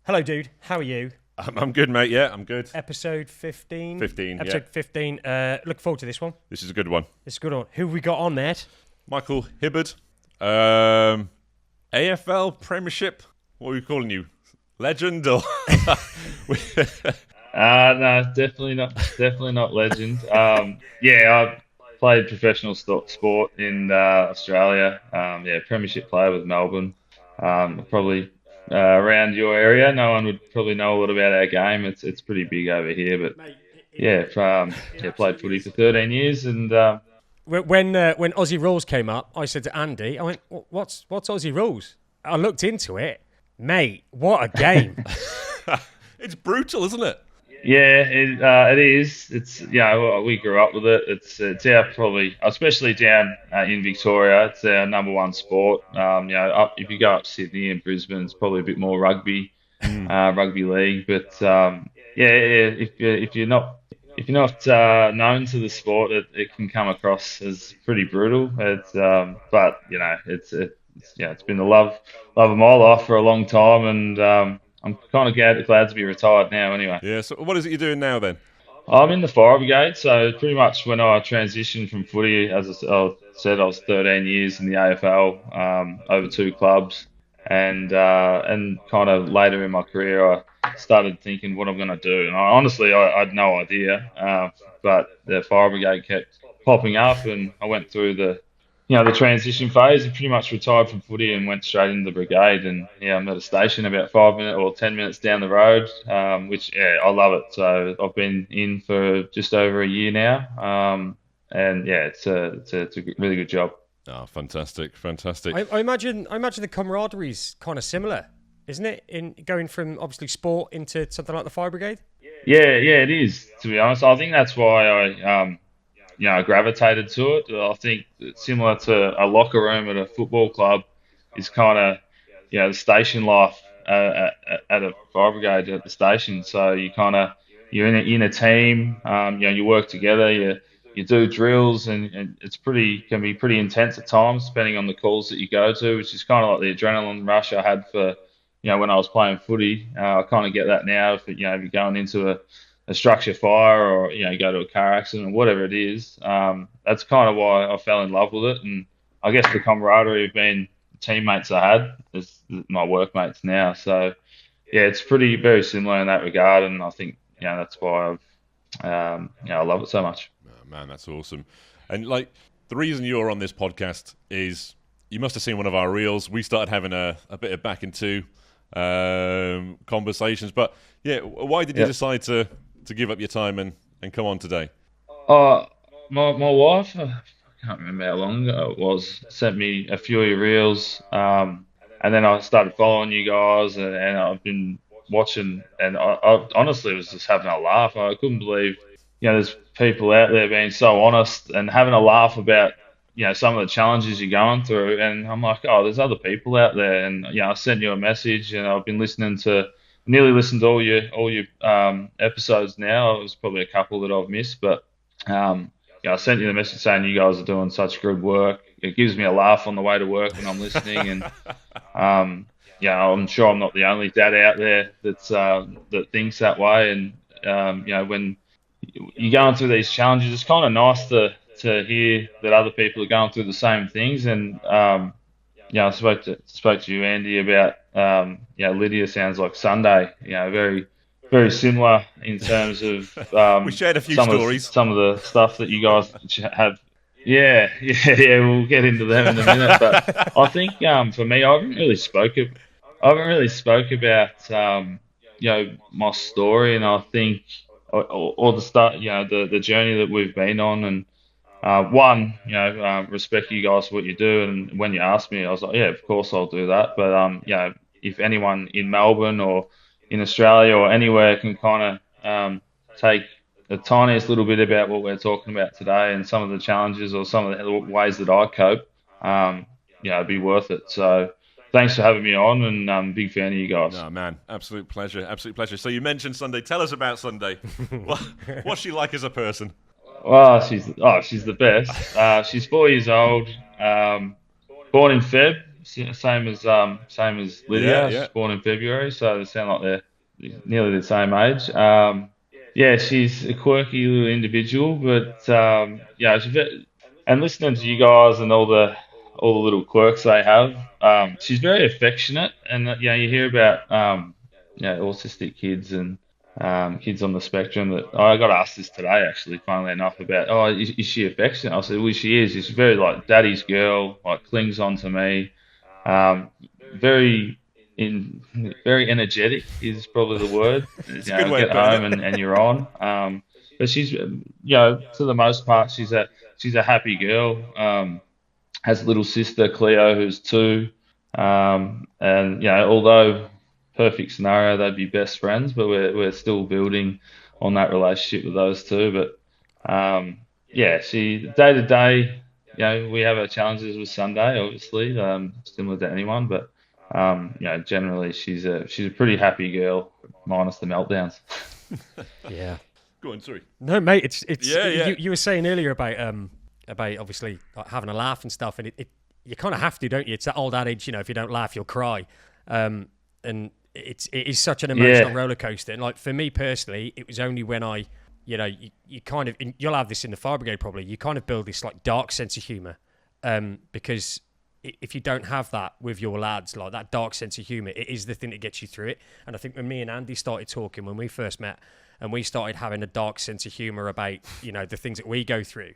Hello, dude. How are you? I'm good, mate. Yeah, I'm good. Episode 15? 15, Episode yeah. 15. Look forward to this one. This is a good one. This is a good one. Who have we got on, mate? Michael Hibberd. AFL premiership. What are we calling you? Legend or? No, definitely not. Definitely not legend. I played professional sport in Australia. Premiership player with Melbourne. Probably around your area, no one would probably know a lot about our game. It's pretty big over here, but played footy for 13 years, and When Aussie Rules came up, I said to Andy, I went, what's Aussie Rules? I looked into it. Mate, what a game. It's brutal, isn't it? yeah, it is. It's we grew up with it. It's our probably, especially down in Victoria, it's our number one sport. If you go up to Sydney and Brisbane, it's probably a bit more rugby, rugby league. But if you're not known to the sport, it can come across as pretty brutal. It's been the love of my life for a long time, and I'm kind of glad to be retired now. Anyway. Yeah. So what is it you're doing now then? I'm in the fire brigade, so pretty much when I transitioned from footy, as I said, I was 13 years in the AFL, over two clubs, and kind of later in my career, I started thinking what I'm going to do. And I had no idea, but the fire brigade kept popping up, and I went through the transition phase and pretty much retired from footy and went straight into the brigade. And I'm at a station about 5 minutes or 10 minutes down the road, which I love it. So I've been in for just over a year now, it's a really good job. Oh, fantastic. I imagine the camaraderie's kind of similar, isn't it? In going from obviously sport into something like the fire brigade. Yeah, it is. To be honest, I think that's why I gravitated to it. I think it's similar to a locker room at a football club is kind of, the station life at a fire brigade at the station. So you're in a team. You work together. You do drills, and can be pretty intense at times, depending on the calls that you go to, which is kind of like the adrenaline rush I had for, when I was playing footy. I kind of get that now. If you're going into a structure fire, or go to a car accident or whatever it is, that's kind of why I fell in love with it. And I guess the camaraderie of being teammates I had is my workmates now. So it's very similar in that regard, and I think that's why I love it so much. Oh, man, that's awesome. And the reason you're on this podcast is you must have seen one of our reels. We started having a bit of back into conversations, but why did you decide to give up your time and come on today? My wife, I can't remember how long ago it was, sent me a few of your reels, and then I started following you guys, and I've been watching, and I honestly was just having a laugh. I couldn't believe, there's people out there being so honest and having a laugh about, some of the challenges you're going through, and I'm like, there's other people out there, and I sent you a message, and I've been nearly listened to all your episodes now. It was probably a couple that I've missed, but I sent you the message saying you guys are doing such good work. It gives me a laugh on the way to work when I'm listening, and I'm sure I'm not the only dad out there that thinks that way. And when you're going through these challenges, it's kind of nice to hear that other people are going through the same things. And I spoke to you, Andy, about Lydia sounds like Sunday. Very, very similar in terms of we shared a few stories. Some of the stuff that you guys have. Yeah. We'll get into them in a minute. But I think for me, I haven't really spoke about my story, and I think or the start, the journey that we've been on, and respect you guys for what you do. And when you asked me, I was like, yeah, of course I'll do that. But if anyone in Melbourne or in Australia or anywhere can kind of take the tiniest little bit about what we're talking about today and some of the challenges or some of the ways that I cope, it'd be worth it. So thanks for having me on, and I'm a big fan of you guys. Oh, man, absolute pleasure. So you mentioned Sunday. Tell us about Sunday. What's she like as a person? Well, she's the best. She's 4 years old, born in Feb, same as Lydia. Yeah. She's born in February, so they sound like they're nearly the same age. Yeah, she's a quirky little individual, but yeah, and listening to you guys and all the little quirks they have, she's very affectionate, and you hear about autistic kids and kids on the spectrum. That I got asked this today, actually, funnily enough, about is she affectionate? I said, well, she is. She's very like daddy's girl, like clings on to me. Um, very very energetic is probably the word. It's a good way of Get putting home it. and you're on. But she's to the most part she's a happy girl. Has a little sister Cleo who's 2. And although perfect scenario they'd be best friends, but we're still building on that relationship with those two. But she day to day. We have our challenges with Sunday, obviously, similar to anyone, but generally she's a pretty happy girl, minus the meltdowns. Yeah. Go on, sorry. No, mate, it's Yeah. You were saying earlier about obviously like, having a laugh and stuff, and it you kind of have to, don't you? It's that old adage, if you don't laugh, you'll cry, and it is such an emotional roller coaster. And like for me personally, it was only when I, you kind of, you'll have this in the fire brigade probably. You kind of build this like dark sense of humour, because if you don't have that with your lads, like that dark sense of humour, it is the thing that gets you through it. And I think when me and Andy started talking when we first met, and we started having a dark sense of humour about the things that we go through,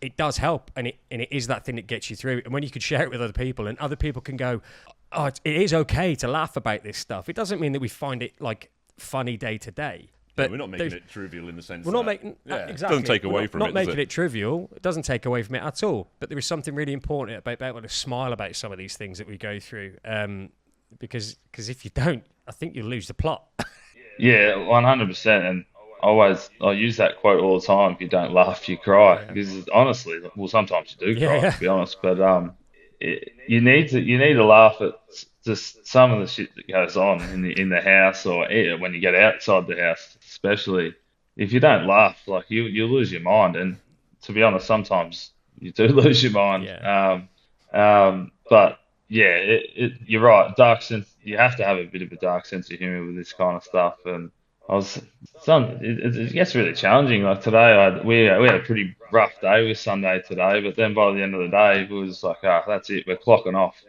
it does help, and it is that thing that gets you through. And when you can share it with other people, and other people can go, oh, it is okay to laugh about this stuff. It doesn't mean that we find it like funny day to day. But we're not making it trivial in the sense we're that, not making exactly. It doesn't take away from it. Not making it trivial. It doesn't take away from it at all. But there is something really important about being able to smile about some of these things that we go through. Because if you don't, I think you'll lose the plot. Yeah, 100%. And I use that quote all the time. If you don't laugh, you cry. Yeah. Because honestly, well, sometimes you do cry, Yeah. to be honest. But you need to laugh at just some of the shit that goes on in the house, or when you get outside the house, especially. If you don't laugh, like you lose your mind. And to be honest, sometimes you do lose your mind. Yeah. But yeah, you're right. Dark sense. You have to have a bit of a dark sense of humor with this kind of stuff. And it gets really challenging. Like today, we had a pretty rough day with Sunday today. But then by the end of the day, it was like, that's it. We're clocking off.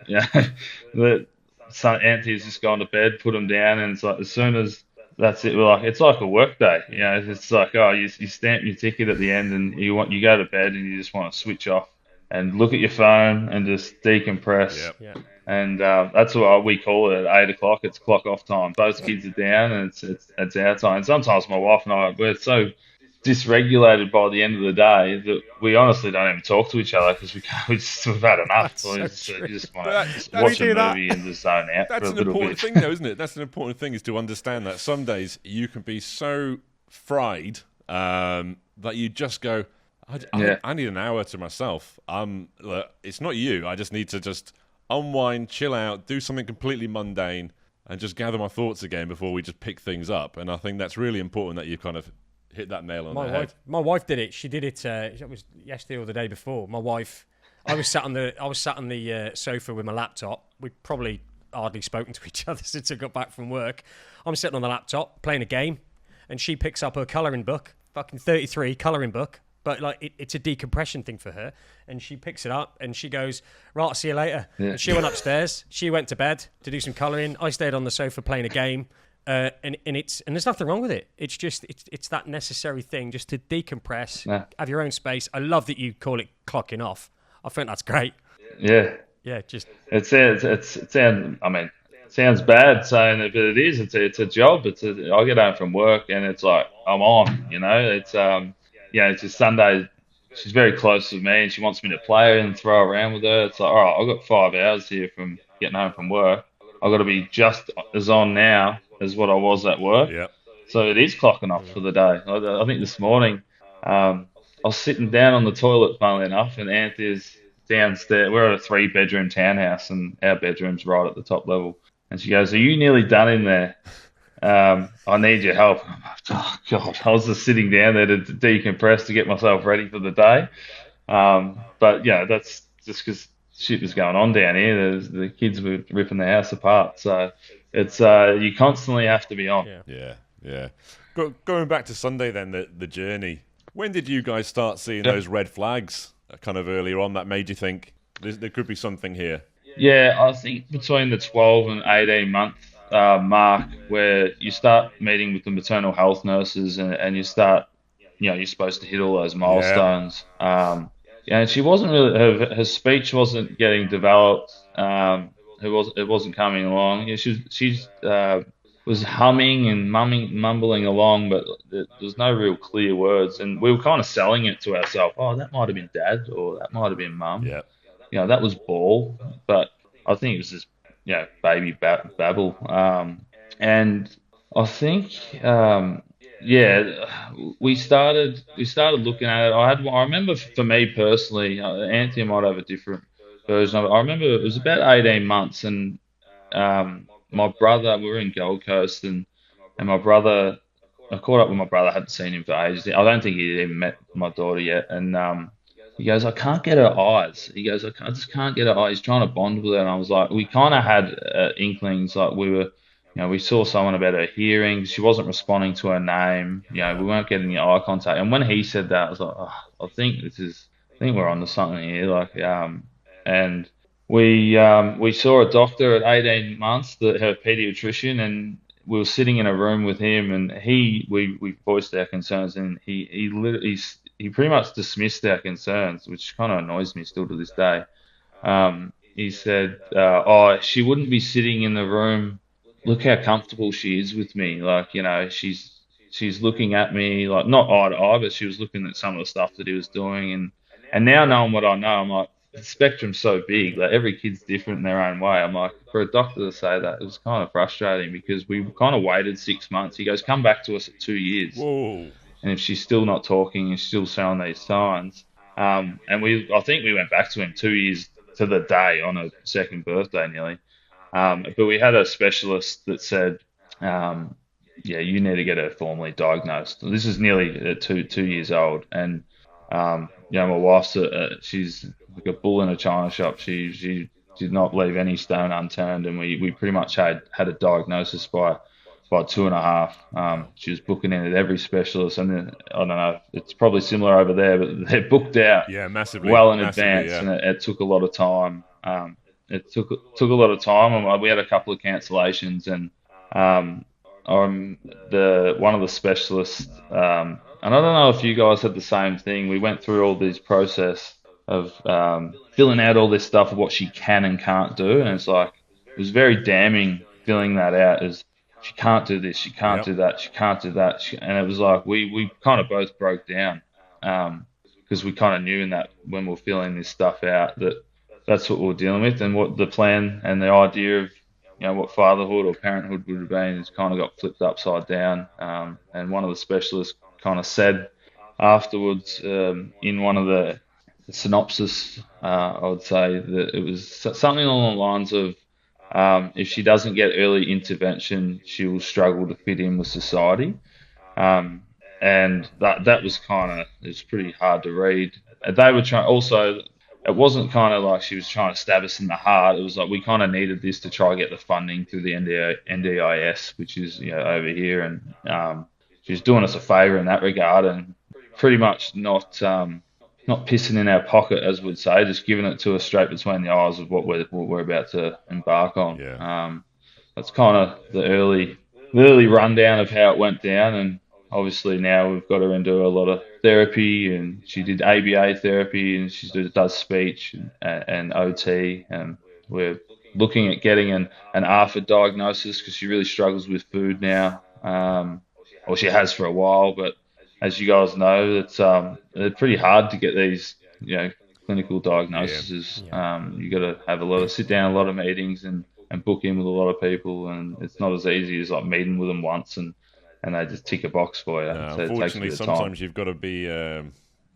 Anthony's just gone to bed, put him down, and it's like as soon as that's it, it's like a work day. It's like you stamp your ticket at the end, and you go to bed, and you just want to switch off and look at your phone and just decompress. Yep. Yeah. And that's what we call it at 8:00. It's clock off time. Both kids are down, and it's our time. And sometimes my wife and I, we're so dysregulated by the end of the day that we honestly don't even talk to each other because we've had enough. So You just want to How watch do you a do that? movie and just zone out That's for a an little important bit. thing, though, isn't it? That's an important thing, is to understand that some days you can be so fried that you just go, I need an hour to myself. Look, it's not you. I just need to just unwind, chill out, do something completely mundane, and just gather my thoughts again before we just pick things up. And I think that's really important that you kind of hit that nail on the head. My wife did it. She did it. It was yesterday or the day before. My wife. I was sat on the sofa with my laptop. We'd probably hardly spoken to each other since I got back from work. I'm sitting on the laptop playing a game, and she picks up her colouring book, fucking 33 colouring book. But like it's a decompression thing for her, and she picks it up and she goes, "Right, I'll see you later." Yeah. And she went upstairs. She went to bed to do some colouring. I stayed on the sofa playing a game, and there's nothing wrong with it. It's just it's that necessary thing just to decompress, have your own space. I love that you call it clocking off. I think that's great. Yeah. Yeah, just It sounds bad saying it, but it is. It's a job. I get home from work and it's like I'm on. It's just Sunday. She's very close with me and she wants me to play and throw around with her. It's like, all right, I've got 5 hours here from getting home from work. I've got to be just as on now as what I was at work. Yeah. So it is clocking off for the day. I think this morning I was sitting down on the toilet, funnily enough, and Anthea's downstairs. We're at a 3-bedroom townhouse and our bedroom's right at the top level. And she goes, "Are you nearly done in there? I need your help." I'm like, oh, God. I was just sitting down there to decompress, to get myself ready for the day. But, that's just because shit was going on down here. The kids were ripping the house apart. So it's you constantly have to be on. Yeah. Going back to Sunday then, the journey. When did you guys start seeing Yep. those red flags kind of earlier on that made you think there could be something here? Yeah, I think between the 12 and 18 month mark, where you start meeting with the maternal health nurses and you start, you're supposed to hit all those Yeah. milestones. And she wasn't really, her speech wasn't getting developed. It wasn't coming along. Yeah, she's was humming and mumbling along, but there's no real clear words. And we were kind of selling it to ourselves. Oh, that might have been dad, or that might have been mum. Yeah. That was ball, but I think it was just, baby babble. And I think, we started looking at it. I remember for me personally, Anthony might have a different version of it. I remember it was about 18 months, and my brother, we were in Gold Coast, and my brother, I caught up with my brother. I hadn't seen him for ages. I don't think he'd even met my daughter yet, and he goes, I can't get her eyes. He goes, I just can't get her eyes. He's trying to bond with her. And I was like, we kind of had inklings, like we were, we saw someone about her hearing. She wasn't responding to her name. We weren't getting the eye contact. And when he said that, I was like, oh, I think we're onto something here. And we saw a doctor at 18 months, her pediatrician, and we were sitting in a room with him, and we voiced our concerns, and he pretty much dismissed our concerns, which kind of annoys me still to this day. He said, she wouldn't be sitting in the room. Look how comfortable she is with me. She's looking at me, like, not eye to eye, but she was looking at some of the stuff that he was doing. And now knowing what I know, I'm like, the spectrum's so big. Like, every kid's different in their own way. I'm like, for a doctor to say that, it was kind of frustrating, because we kind of waited 6 months. He goes, come back to us at 2 years. Whoa. And if she's still not talking and still showing these signs, and I think we went back to him 2 years to the day on her second birthday nearly. But we had a specialist that said, you need to get her formally diagnosed. This is nearly 2 years old, and my wife's she's like a bull in a china shop. She did not leave any stone unturned, and we pretty much had a diagnosis by 2.5. She was booking in at every specialist, and then, I don't know, it's probably similar over there, but they're booked out massively advance, yeah. and it took a lot of time. It took a lot of time, and we had a couple of cancellations, and one of the specialists, and I don't know if you guys had the same thing. We went through all this process of filling out all this stuff of what she can and can't do, and it was very damning filling that out as, she can't do this, she can't do that, she can't do that. And it was like, we kind of both broke down, because we kind of knew in that when we were filling this stuff out that that's what we were dealing with, and what the plan and the idea of, what fatherhood or parenthood would have been has kind of got flipped upside down. And one of the specialists kind of said afterwards, in one of the synopsis, I would say that it was something along the lines of, if she doesn't get early intervention, she will struggle to fit in with society. And that was it was pretty hard to read. And they were trying also, it wasn't kind of like she was trying to stab us in the heart. It was like we kind of needed this to try and get the funding through the NDIS, which is, over here. And she was doing us a favour in that regard, and pretty much not pissing in our pocket, as we'd say, just giving it to us straight between the eyes of what we're about to embark on. Yeah. That's kind of the early rundown of how it went down, and obviously now we've got her into a lot of therapy, and she did ABA therapy, and she does speech and OT, and we're looking at getting an AFA diagnosis, because she really struggles with food now, or she has for a while, but as you guys know, it's pretty hard to get these, clinical diagnoses. Yeah. You got to have sit down, a lot of meetings, and book in with a lot of people, and it's not as easy as like meeting with them once and they just tick a box for you. No, so unfortunately, it takes a bit of sometimes time. you've got to be,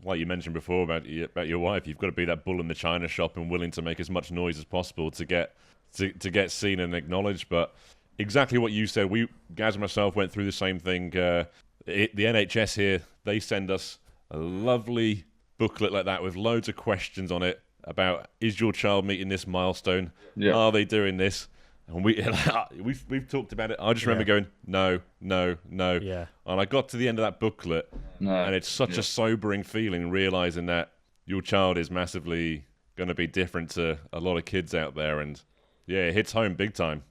like you mentioned before about your wife, you've got to be that bull in the china shop and willing to make as much noise as possible to get seen and acknowledged. But exactly what you said, Gaz and myself went through the same thing. The NHS here, they send us a lovely booklet like that with loads of questions on it, about, is your child meeting this milestone? Yeah. Are they doing this? And we've talked about it. I just remember going, no. Yeah. And I got to the end of that booklet, and it's such a sobering feeling, realizing that your child is massively going to be different to a lot of kids out there. And yeah, it hits home big time.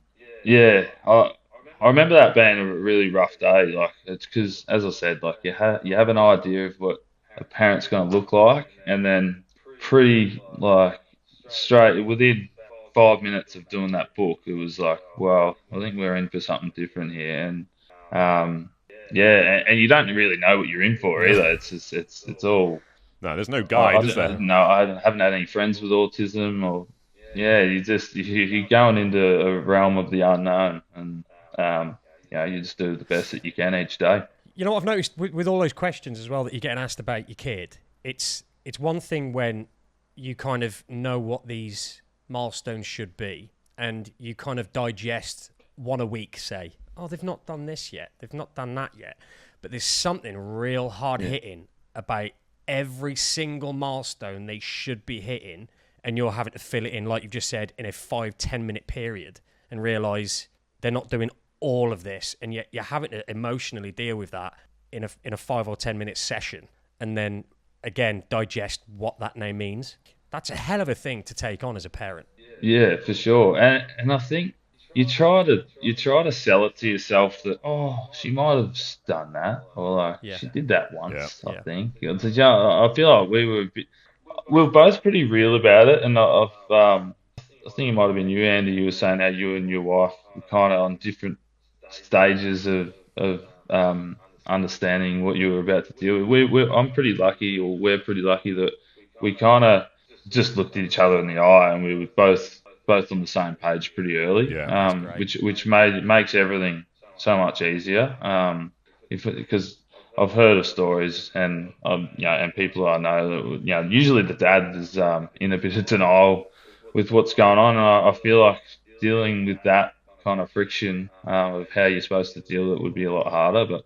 Yeah, I remember that being a really rough day. Like, it's because, as I said, like you have an idea of what a parent's going to look like, and then pretty like straight within 5 minutes of doing that book, it was like, well, I think we're in for something different here, and and you don't really know what you're in for either. It's just it's all. No, there's no guide, is there? No, I haven't had any friends with autism, or you're going into a realm of the unknown, and you just do the best that you can each day. You know what I've noticed with all those questions as well that you're getting asked about your kid, it's one thing when you kind of know what these milestones should be, and you kind of digest one a week, say, oh, they've not done this yet, they've not done that yet, but there's something real hard hitting about every single milestone they should be hitting, and you're having to fill it in, like you've just said, in a 5-10 minute period, and realise they're not doing all of this, and yet you're having to emotionally deal with that in a 5 or 10 minute session, and then again digest what that name means. That's a hell of a thing to take on as a parent. Yeah, for sure. And I think you try to sell it to yourself that, oh, she might have done that, or like she did that once. I think. I feel like we were both pretty real about it, and I think it might have been you, Andy. You were saying how you and your wife were kind of on different stages of understanding what you were about to deal with. I'm pretty lucky, or we're pretty lucky that we kind of just looked at each other in the eye, and we were both on the same page pretty early. Which makes everything so much easier. Because I've heard of stories, and and people I know that usually the dad is in a bit of denial with what's going on, and I feel like dealing with that kind of friction of how you're supposed to deal with it would be a lot harder. But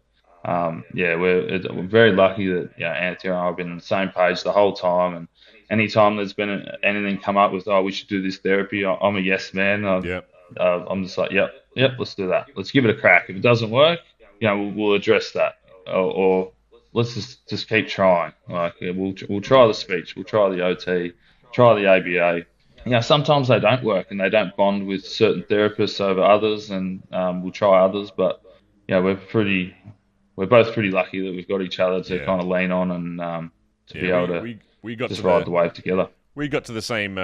we're very lucky that Anthony and I have been on the same page the whole time, and anytime there's been anything come up with, we should do this therapy, I'm a yes man. I'm just like, yep, let's do that. Let's give it a crack. If it doesn't work, we'll address that, or let's just keep trying. Like we'll try the speech, we'll try the OT, try the ABA. Sometimes they don't work and they don't bond with certain therapists over others, and we'll try others. But we're both pretty lucky that we've got each other to kind of lean on, and to be able to we got just to ride the wave together. We got to the same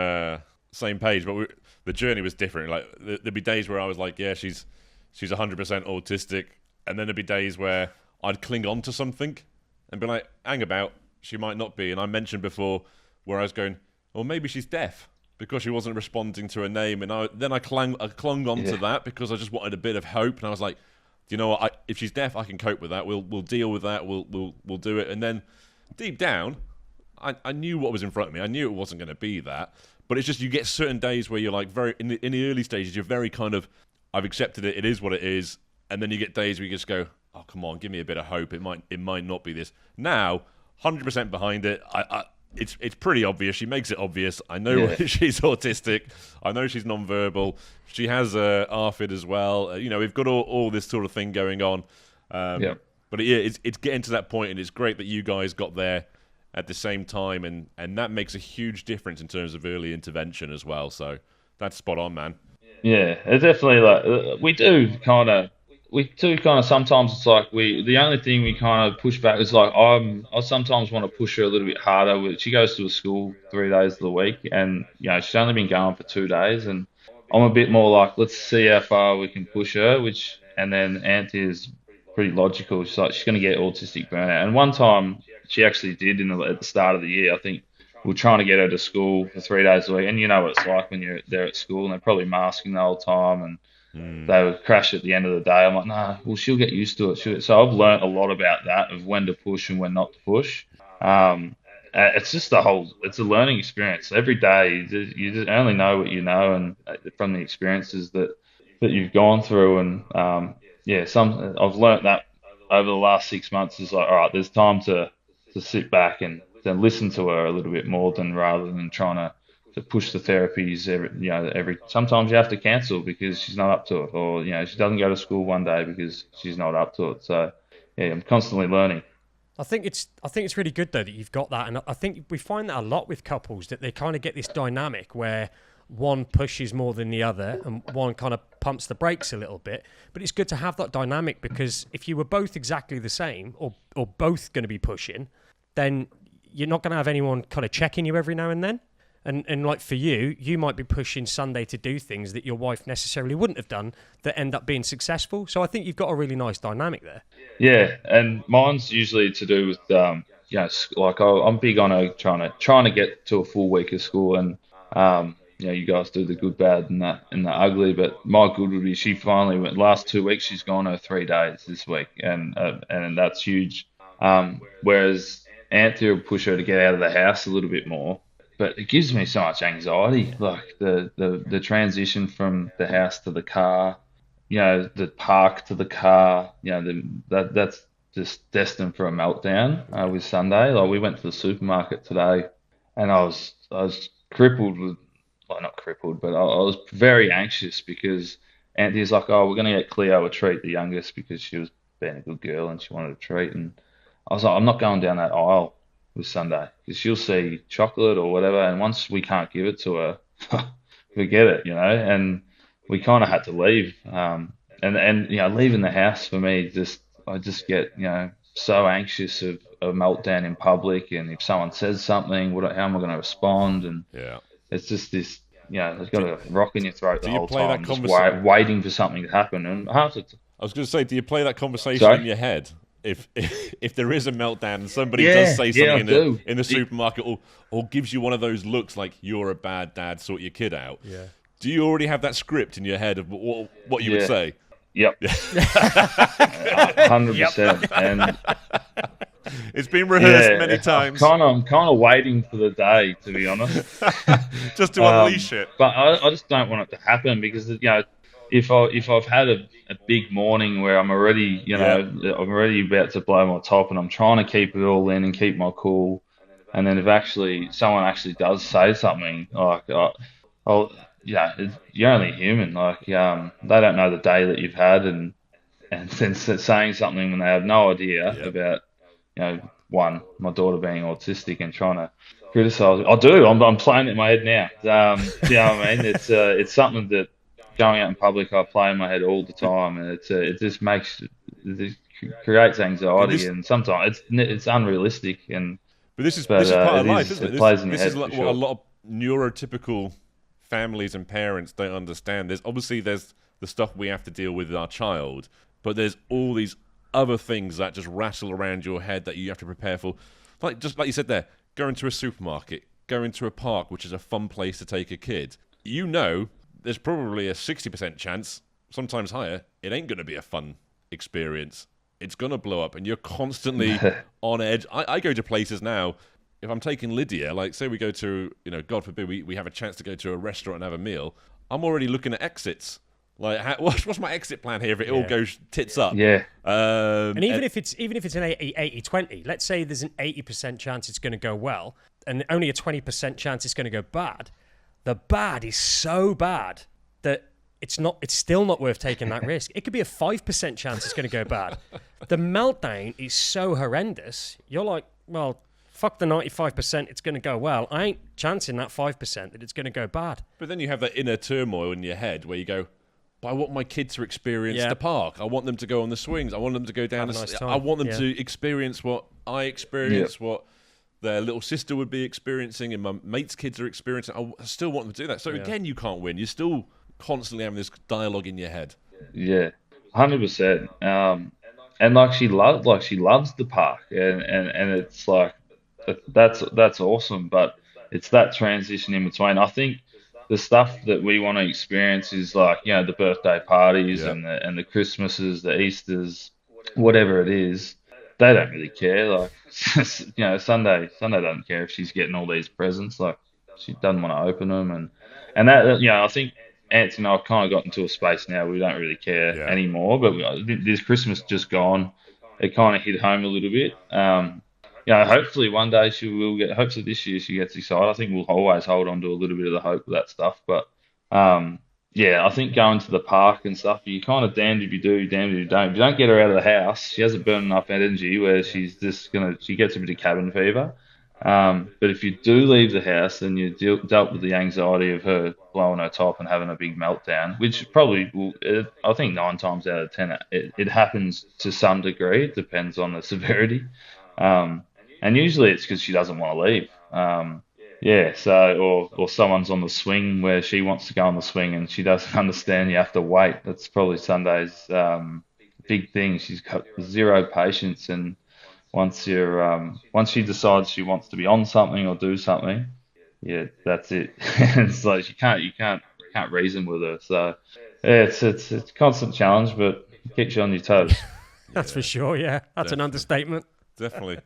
page, but the journey was different. Like there'd be days where I was like, yeah, she's 100% autistic, and then there'd be days where I'd cling on to something and be like, hang about, she might not be. And I mentioned before where I was going, well, maybe she's deaf, because she wasn't responding to her name, and I clung on to that because I just wanted a bit of hope, and I was like, do you know what? If she's deaf, I can cope with that. We'll deal with that. We'll do it. And then deep down, I knew what was in front of me. I knew it wasn't going to be that. But it's just you get certain days where you're like very in the early stages. You're very kind of, I've accepted it. It is what it is. And then you get days where you just go, oh come on, give me a bit of hope. It might not be this. Now, 100% behind it. It's pretty obvious. She makes it obvious. I know she's autistic. I know she's non-verbal. She has ARFID as well. We've got all this sort of thing going on. But it's getting to that point, and it's great that you guys got there at the same time, and that makes a huge difference in terms of early intervention as well. So that's spot on, man. Yeah, it's definitely like we do kind of. Sometimes it's like the only thing we kind of push back is like I sometimes want to push her a little bit harder. She goes to a school 3 days of the week, and she's only been going for 2 days, and I'm a bit more like, let's see how far we can push her. And then Anthea is pretty logical. She's like, she's going to get autistic burnout. And one time she actually did at the start of the year. I think we were trying to get her to school for 3 days a week, and you know what it's like when you're there at school, and they're probably masking the whole time, and they would crash at the end of the day. I'm like, nah, well, she'll get used to it. So I've learnt a lot about that, of when to push and when not to push. It's just it's a learning experience. Every day, you just only know what you know, and from the experiences that you've gone through. And I've learnt that over the last 6 months is like, all right, there's time to sit back and listen to her a little bit more rather than trying to to push the therapies every sometimes you have to cancel because she's not up to it, or she doesn't go to school one day because she's not up to it. So yeah, I'm constantly learning. I think it's really good though that you've got that, and I think we find that a lot with couples, that they kind of get this dynamic where one pushes more than the other and one kind of pumps the brakes a little bit. But it's good to have that dynamic, because if you were both exactly the same, or both going to be pushing, then you're not going to have anyone kind of checking you every now and then. And like for you might be pushing Sunday to do things that your wife necessarily wouldn't have done that end up being successful. So I think you've got a really nice dynamic there. Yeah, and mine's usually to do with like I'm big on trying to get to a full week of school, and you guys do the good, bad, and the ugly. But my good would be she finally went last 2 weeks. She's gone her 3 days this week, and that's huge. Whereas Anthony will push her to get out of the house a little bit more. But it gives me so much anxiety, like the transition from the house to the car, the park to the car, that's just destined for a meltdown with Sunday. Like we went to the supermarket today, and I was crippled with, well, not crippled, but I was very anxious because Auntie's like, oh, we're gonna get Cleo a treat, the youngest, because she was being a good girl and she wanted a treat, and I was like, I'm not going down that aisle with Sunday, because she'll see chocolate or whatever, and once we can't give it to her, forget it, and we kind of had to leave, and leaving the house for me, I just get so anxious of a meltdown in public, and if someone says something, how am I going to respond? And it's just this, there's got a rock in your throat the whole time, just waiting for something to happen. And I was going to say, do you play that conversation in your head? If there is a meltdown and somebody does say something in the supermarket, or gives you one of those looks like you're a bad dad, sort your kid out. Yeah. Do you already have that script in your head of what you would say? Yep. 100%. And it's been rehearsed many times. I'm kind of waiting for the day, to be honest. Just to unleash it. But I just don't want it to happen, because if I've had a big morning where I'm already I'm already about to blow my top, and I'm trying to keep it all in and keep my cool, and then if someone actually does say something, like you're only human, like they don't know the day that you've had, and then saying something when they have no idea about one, my daughter being autistic, and trying to criticize it. I do. I'm playing it in my head now. You know what I mean? It's something that going out in public I play in my head all the time, and it just creates anxiety, and sometimes it's unrealistic. But this is part of life, isn't it? It plays in your head. This is what a lot of neurotypical families and parents don't understand. There's the stuff we have to deal with our child, but there's all these other things that just rattle around your head that you have to prepare for. Just like you said there, going to a supermarket, going to a park, which is a fun place to take a kid. There's probably a 60% chance, sometimes higher, it ain't going to be a fun experience. It's going to blow up, and you're constantly on edge. I go to places now, if I'm taking Lydia, like say we go to, God forbid, we have a chance to go to a restaurant and have a meal, I'm already looking at exits. Like, what's my exit plan here if it all goes tits up? Yeah. And even if it's an 80-20, let's say there's an 80% chance it's going to go well, and only a 20% chance it's going to go bad. The bad is so bad that it's still not worth taking that risk. It could be a 5% chance it's going to go bad. The meltdown is so horrendous. You're like, well, fuck the 95% it's going to go well. I ain't chancing that 5% that it's going to go bad. But then you have that inner turmoil in your head where you go, but I want my kids to experience the park. I want them to go on the swings. I want them to go down. I want them to experience what I experienced, what their little sister would be experiencing, and my mate's kids are experiencing. I still want them to do that. So again, you can't win. You're still constantly having this dialogue in your head. Yeah, 100%. And she loves the park, and it's like that's awesome. But it's that transition in between. I think the stuff that we want to experience is like the birthday parties and the Christmases, the Easters, whatever it is. They don't really care. Like Sunday doesn't care if she's getting all these presents. Like she doesn't want to open them, and that I think Ants and I've kind of got into a space now where we don't really care anymore. But this Christmas just gone, it kind of hit home a little bit. hopefully one day she will get. Hopefully this year she gets excited. I think we'll always hold on to a little bit of the hope of that stuff. But yeah, I think going to the park and stuff, you kind of damned if you do, damned if you don't. If you don't get her out of the house, she hasn't burned enough energy where she gets a bit of cabin fever. But if you do leave the house, then you dealt with the anxiety of her blowing her top and having a big meltdown, which probably will, I think 9 times out of 10, it happens to some degree. It depends on the severity. And usually it's because she doesn't want to leave. Yeah, so or someone's on the swing where she wants to go on the swing and she doesn't understand you have to wait. That's probably Sunday's big thing. She's got zero patience, and once she decides she wants to be on something or do something, yeah, that's it. It's like you can't reason with her. So yeah, it's a constant challenge, but it keeps you on your toes. That's for sure. Yeah, that's an understatement. Definitely.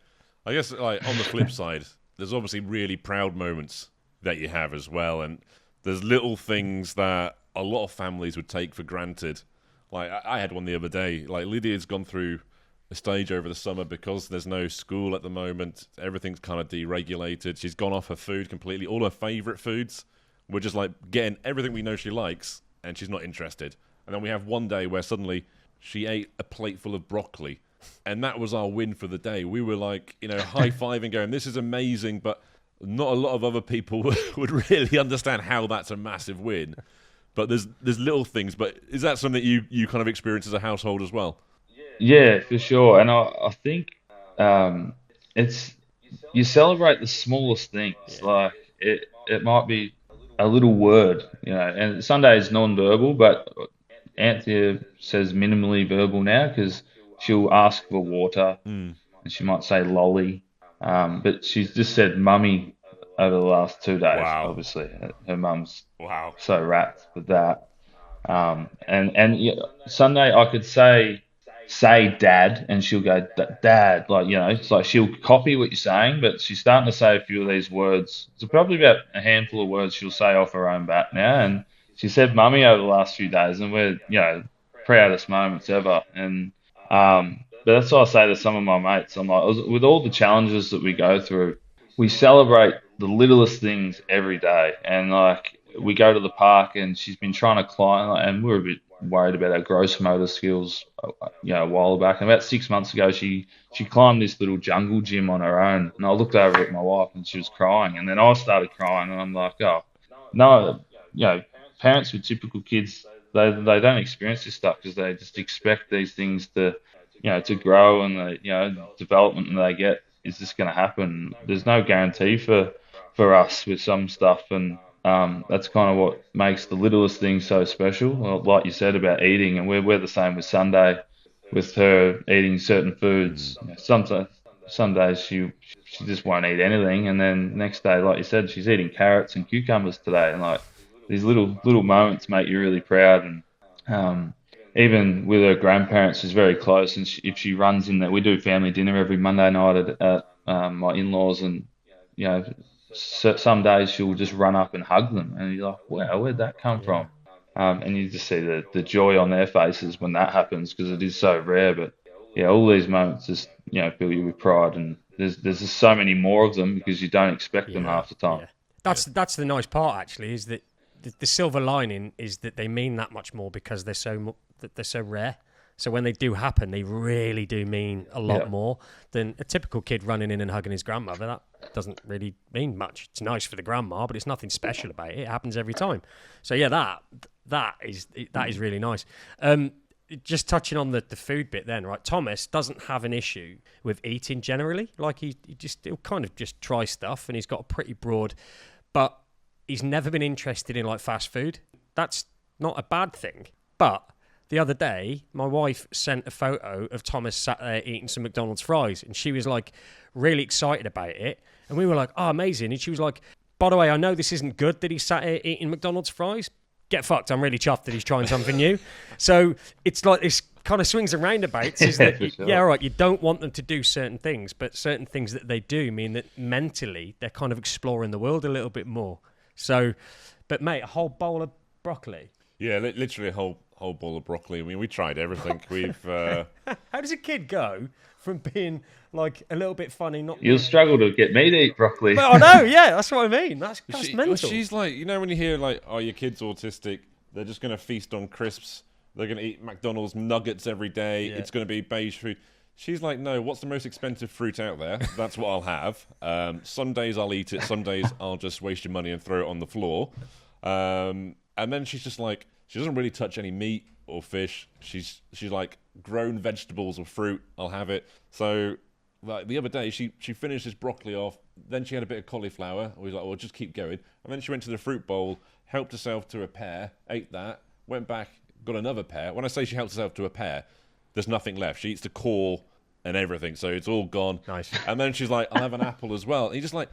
I guess like on the flip side, there's obviously really proud moments that you have as well, and there's little things that a lot of families would take for granted. Like I had one the other day. Like Lydia's gone through a stage over the summer because there's no school at the moment. Everything's kind of deregulated. She's gone off her food completely. All her favourite foods, we're just like getting everything we know she likes, and she's not interested. And then we have one day where suddenly she ate a plate full of broccoli. And that was our win for the day. We were like, high-fiving, going, this is amazing, but not a lot of other people would really understand how that's a massive win. But there's little things. But is that something that you kind of experience as a household as well? Yeah, for sure. And I think it's you celebrate the smallest things. Yeah. Like it might be a little word, and Sunday is non-verbal, but Anthea says minimally verbal now because she'll ask for water, and she might say lolly, but she's just said mummy over the last 2 days. Wow. Obviously, her mum's so wrapped with that. And Sunday I could say dad, and she'll go dad, like it's like she'll copy what you're saying, but she's starting to say a few of these words. It's probably about a handful of words she'll say off her own bat now, and she said mummy over the last few days, and we're proudest moments ever. And but that's what I say to some of my mates. I'm like, with all the challenges that we go through, we celebrate the littlest things every day. And like we go to the park, and she's been trying to climb, and we're a bit worried about her gross motor skills, a while back. And about 6 months ago, she climbed this little jungle gym on her own, and I looked over at my wife, and she was crying, and then I started crying, and I'm like, oh no, parents with typical kids, they don't experience this stuff because they just expect these things to grow, and the development that they get is just going to happen. There's no guarantee for us with some stuff, and that's kind of what makes the littlest things so special. Well, like you said about eating, and we're the same with Sunday, with her eating certain foods. Some days she just won't eat anything, and then next day, like you said, she's eating carrots and cucumbers today, and like these little moments make you really proud. And even with her grandparents, she's very close, and if she runs in there, we do family dinner every Monday night at my in-laws, and some days she'll just run up and hug them, and you're like, wow, where'd that come from? And you just see the joy on their faces when that happens, because it is so rare. But yeah, all these moments just fill you with pride, and there's just so many more of them because you don't expect them half the time. Yeah. That's the nice part, actually, is that the silver lining is that they mean that much more because they're so rare. So when they do happen, they really do mean a lot more than a typical kid running in and hugging his grandmother. That doesn't really mean much. It's nice for the grandma, but it's nothing special about it. It happens every time. So yeah, that is really nice. Just touching on the food bit then, right? Thomas doesn't have an issue with eating generally. Like he'll kind of just try stuff, and he's got a pretty broad, but he's never been interested in like fast food. That's not a bad thing. But the other day, my wife sent a photo of Thomas sat there eating some McDonald's fries, and she was like really excited about it. And we were like, oh, amazing. And she was like, by the way, I know this isn't good that he sat here eating McDonald's fries. Get fucked. I'm really chuffed that he's trying something new. So it's like this kind of swings and roundabouts, is that, sure. Yeah, all right, you don't want them to do certain things, but certain things that they do mean that mentally they're kind of exploring the world a little bit more. So, but mate, a whole bowl of broccoli. Yeah, literally a whole bowl of broccoli. I mean, we tried everything. We've. How does a kid go from being like a little bit funny, not? You'll struggle to get me to eat broccoli. But I know, yeah, that's what I mean. That's mental. Well, she's like, when you hear like, oh, your kid's autistic, they're just going to feast on crisps. They're going to eat McDonald's nuggets every day. Yeah. It's going to be beige food. She's like, no, what's the most expensive fruit out there? That's what I'll have. Some days I'll eat it. Some days I'll just waste your money and throw it on the floor. And then she's just like, she doesn't really touch any meat or fish. She's like, grown vegetables or fruit, I'll have it. So like the other day, she finished this broccoli off. Then she had a bit of cauliflower. We was like, well, just keep going. And then she went to the fruit bowl, helped herself to a pear, ate that, went back, got another pear. When I say she helped herself to a pear, there's nothing left. She eats the core and everything, so it's all gone. Nice. And then she's like, I'll have an apple as well. And you're just like,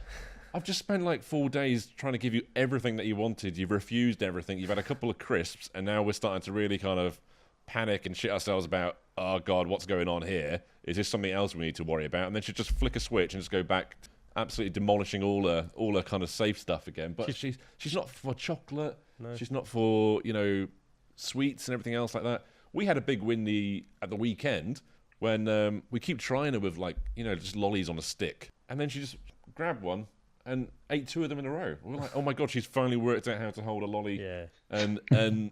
I've just spent like 4 days trying to give you everything that you wanted. You've refused everything. You've had a couple of crisps, and now we're starting to really kind of panic and shit ourselves about, oh God, what's going on here? Is this something else we need to worry about? And then she'd just flick a switch and just go back, absolutely demolishing all her kind of safe stuff again. But she's not for chocolate. No. She's not for, sweets and everything else like that. We had a big win at the weekend when we keep trying her with just lollies on a stick. And then she just grabbed one and ate 2 of them in a row. We're like, oh my God, she's finally worked out how to hold a lolly and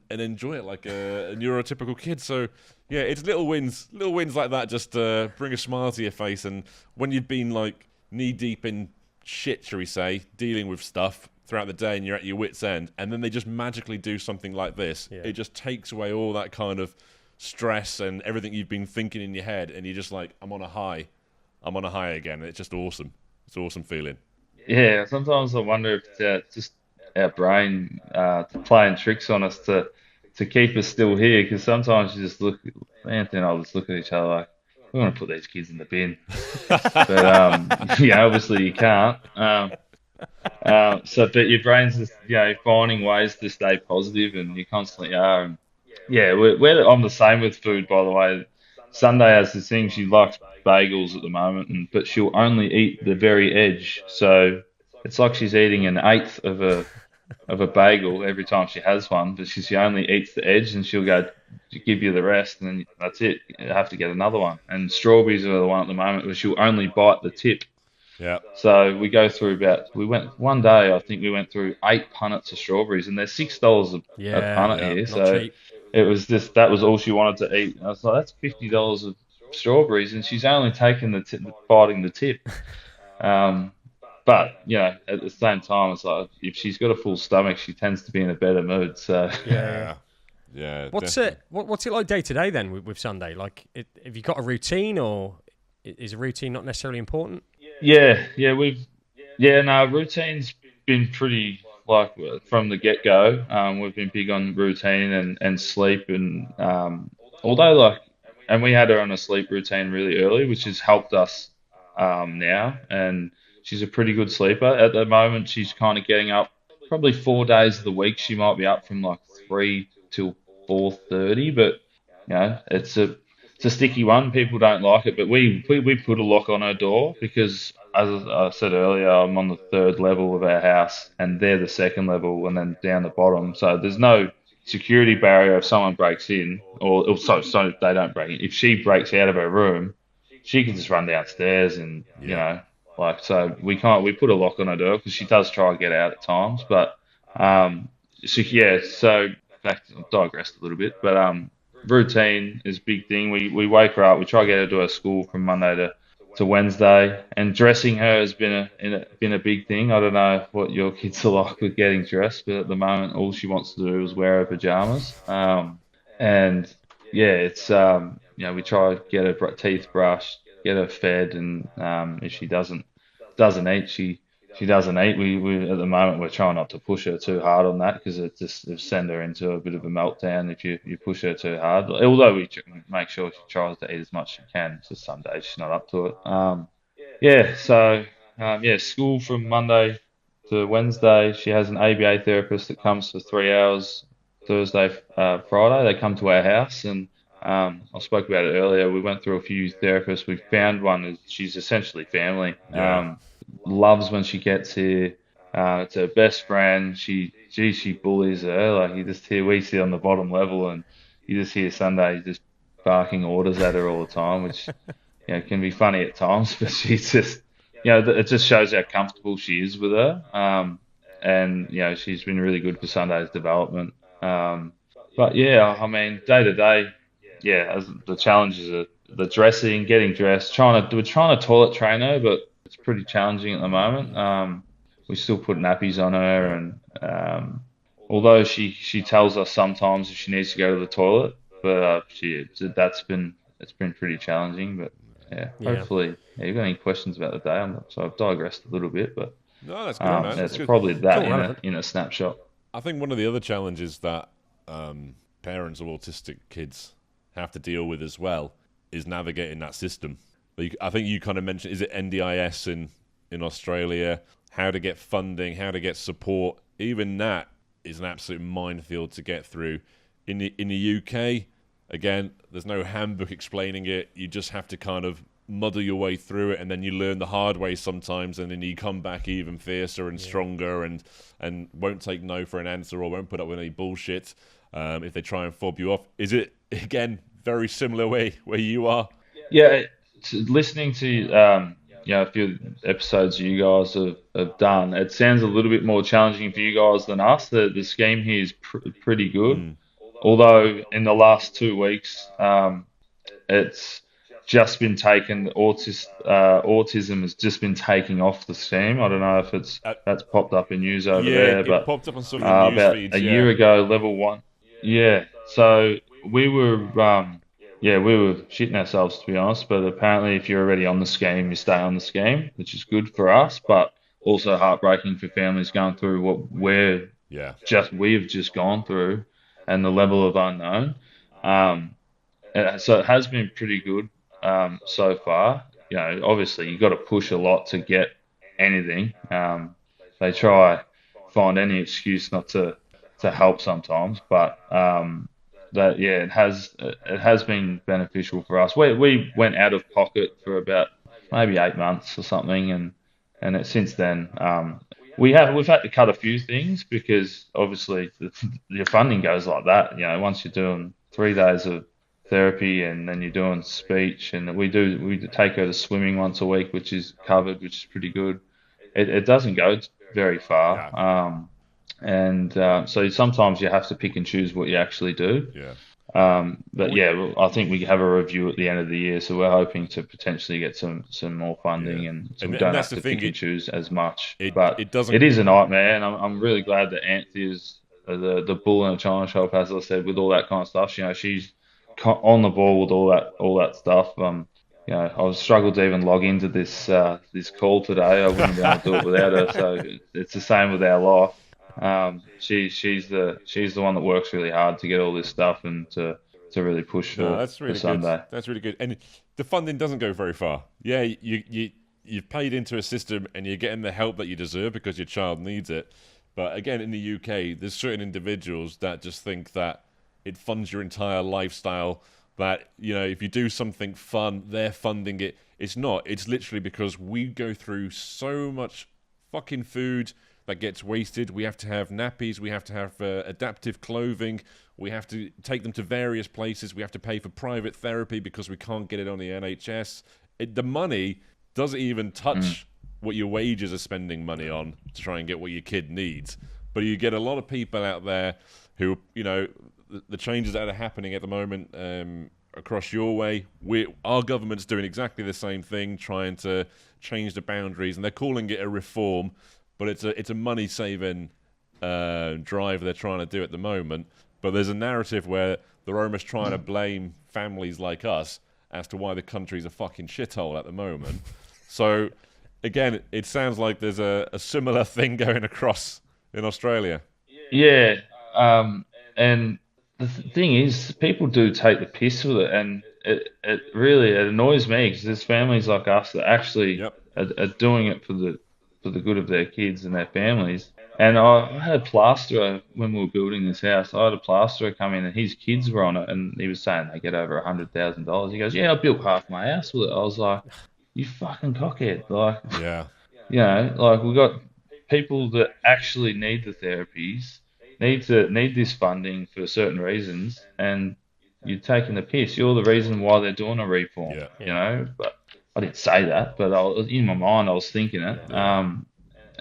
enjoy it like a neurotypical kid. So yeah, it's little wins like that just bring a smile to your face. And when you've been like knee deep in shit, shall we say, dealing with stuff throughout the day and you're at your wit's end, and then they just magically do something like this, it just takes away all that kind of stress and everything you've been thinking in your head, and you're just like, I'm on a high again. It's just awesome. It's an awesome feeling. Yeah, sometimes I wonder if it's just our brain playing tricks on us to keep us still here, because sometimes you just look, Anthony and I just look at each other like, we want to put these kids in the bin. But obviously you can't. But your brain's just, finding ways to stay positive, and you constantly are. And yeah, I'm the same with food, by the way. Sunday has this thing, she likes bagels at the moment, but she'll only eat the very edge. So it's like she's eating an eighth of a bagel every time she has one, but she only eats the edge, and she'll go give you the rest, and then that's it. You have to get another one. And strawberries are the one at the moment where she'll only bite the tip. Yeah. So we go through one day, I think we went through 8 punnets of strawberries, and they're $6 a punnet here. So cheap. It was that was all she wanted to eat. And I was like, that's $50 of strawberries, and she's only taking biting the tip. But at the same time, it's like if she's got a full stomach, she tends to be in a better mood. So yeah. What's it like day to day then with Sunday? Like, have you got a routine, or is a routine not necessarily important? Routine's been pretty, like, from the get-go. We've been big on routine and sleep, and we had her on a sleep routine really early, which has helped us now, and she's a pretty good sleeper. At the moment, she's kind of getting up probably 4 days of the week. She might be up from like 3 till 4:30, but it's a sticky one. People don't like it, but we put a lock on her door because, as I said earlier, I'm on the 3rd level of our house, and they're the 2nd level, and then down the bottom. So there's no security barrier if someone breaks in, so they don't break in. If she breaks out of her room, she can just run downstairs, and so we put a lock on her door because she does try to get out at times. But so back to, I digressed a little bit, but routine is a big thing. We wake her up. We try to get her to her school from Monday to Wednesday, and dressing her has been a big thing. I don't know what your kids are like with getting dressed, but at the moment, all she wants to do is wear her pajamas. We try to get her teeth brushed, get her fed, and if she doesn't eat, she doesn't eat. We at the moment, we're trying not to push her too hard on that, because it send her into a bit of a meltdown if you push her too hard. Although we make sure she tries to eat as much as she can. Just some days she's not up to it. School from Monday to Wednesday. She has an ABA therapist that comes for 3 hours Thursday, Friday. They come to our house, and I spoke about it earlier. We went through a few therapists. We found one. She's essentially family. Loves when she gets here. It's her best friend. She bullies her. Like, we sit on the bottom level, and you just hear Sunday just barking orders at her all the time, which can be funny at times, but she's just it just shows how comfortable she is with her. And she's been really good for Sunday's development. But yeah, I mean, day to day, as the challenges are the dressing, getting dressed, we're trying to toilet train her, but it's pretty challenging at the moment. We still put nappies on her, and although she tells us sometimes if she needs to go to the toilet, but it's been pretty challenging. But hopefully, you got any questions about the day? So I've digressed a little bit, but no, that's good, man. That's good. probably that in a snapshot. I think one of the other challenges that parents of autistic kids have to deal with as well is navigating that system. I think you kind of mentioned, is it NDIS in Australia? How to get funding, how to get support. Even that is an absolute minefield to get through. In the UK, again, there's no handbook explaining it. You just have to kind of muddle your way through it, and then you learn the hard way sometimes, and then you come back even fiercer and stronger, and won't take no for an answer or won't put up with any bullshit if they try and fob you off. Is it, again, very similar where you are? Yeah, listening to a few episodes you guys have done, it sounds a little bit more challenging for you guys than us. The scheme here is pretty good, although in the last 2 weeks, it's just been taken. Autism has just been taking off the scheme. I don't know if that's popped up in news over there, but it popped up on some of the news about feeds, a year ago, level 1. Yeah, so we were shitting ourselves, to be honest. But apparently, if you're already on the scheme, you stay on the scheme, which is good for us, but also heartbreaking for families going through what we've just gone through, and the level of unknown. So it has been pretty good so far. Obviously you've got to push a lot to get anything. They try find any excuse not to help sometimes, but it has been beneficial for us. We went out of pocket for about maybe 8 months or something, and since then we've had to cut a few things because obviously your funding goes like that. Once you're doing 3 days of therapy and then you're doing speech, and we take her to swimming once a week, which is covered, which is pretty good. It doesn't go very far. So sometimes you have to pick and choose what you actually do. I think we have a review at the end of the year, so we're hoping to potentially get some more funding, and so we don't have to pick and choose as much. It is a nightmare, and I'm really glad that Anthea's the bull in a china shop, as I said, with all that kind of stuff. She's on the ball with all that stuff. I was struggled to even log into this call today. I wouldn't be able to do it without her. So it's the same with our life. She's the one that works really hard to get all this stuff and to really push for Sunday. Good. That's really good. And the funding doesn't go very far. Yeah, you've paid into a system and you're getting the help that you deserve because your child needs it. But again, in the UK, there's certain individuals that just think that it funds your entire lifestyle, that, if you do something fun, they're funding it. It's not. It's literally because we go through so much fucking food that gets wasted. We have to have nappies. We have to have adaptive clothing. We have to take them to various places. We have to pay for private therapy because we can't get it on the NHS. The money doesn't even touch what your wages are spending money on to try and get what your kid needs. But you get a lot of people out there who, the changes that are happening at the moment across your way, our government's doing exactly the same thing, trying to change the boundaries, and they're calling it a reform, but it's a money-saving drive they're trying to do at the moment. But there's a narrative where they're almost trying to blame families like us as to why the country's a fucking shithole at the moment. So, again, it sounds like there's a similar thing going across in Australia. Yeah, and the thing is, people do take the piss with it, and it really annoys me because there's families like us that actually are doing it for the good of their kids and their families. And I had a plasterer when we were building this house. I had a plasterer come in, and his kids were on it, and he was saying they get over $100,000. He goes, "Yeah, I built half my house with it." I was like, "You fucking cockhead!" Like, we got people that actually need the therapies, need this funding for certain reasons, and you're taking the piss. You're the reason why they're doing a reform. Yeah. You know, but I didn't say that, but in my mind I was thinking it.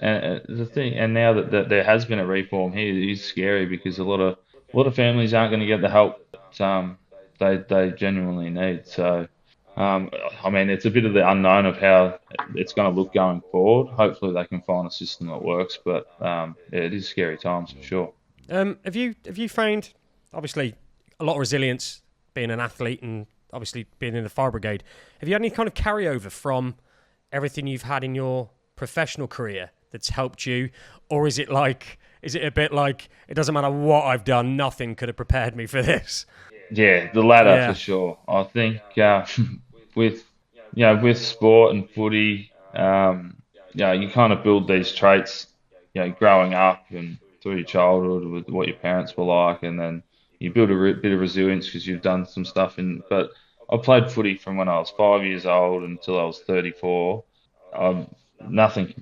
And the thing, and now that there has been a reform here, it is scary because a lot of families aren't going to get the help that they genuinely need. So, I mean, it's a bit of the unknown of how it's going to look going forward. Hopefully, they can find a system that works, but yeah, it is scary times for sure. Have you found, obviously, a lot of resilience being an athlete and obviously being in the fire brigade? Have you had any kind of carryover from everything you've had in your professional career that's helped you, or is it a bit like it doesn't matter what I've done, nothing could have prepared me for this? Yeah, the latter for sure. I think with with sport and footy, you kind of build these traits, growing up and through your childhood with what your parents were like, and then you build a bit of resilience because you've done some stuff But I played footy from when I was 5 years old until I was 34. Nothing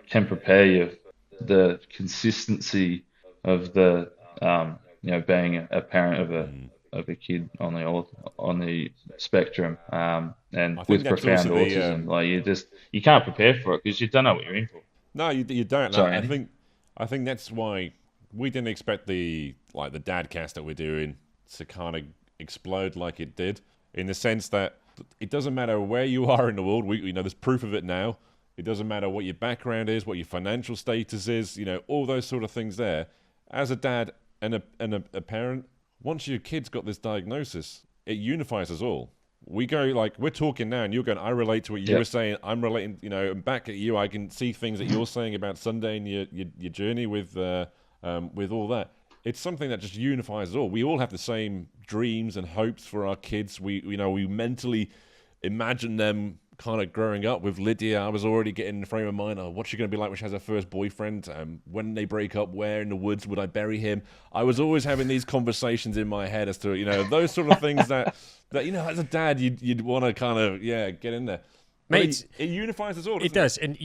can prepare you the consistency of the being a parent of a kid on the spectrum, and with profound autism. You can't prepare for it because you don't know what you're in for. No, you don't. Sorry, I think that's why we didn't expect the Dadcast that we're doing to kind of explode like it did, in the sense that it doesn't matter where you are in the world. There's proof of it now. It doesn't matter what your background is, what your financial status is, all those sort of things there. As a dad and a parent, once your kid's got this diagnosis, it unifies us all. We go, we're talking now, and you're going, I relate to what you were saying. I'm relating, and back at you, I can see things that you're saying about Sunday and your journey with all that. It's something that just unifies us all. We all have the same dreams and hopes for our kids. We mentally imagine them kind of growing up. With Lydia, I was already getting in the frame of mind, what's she going to be like when she has her first boyfriend? When they break up, where in the woods would I bury him? I was always having these conversations in my head as to, those sort of things that as a dad, you'd want to kind of, get in there. Mate, it unifies us all, doesn't it? Does. And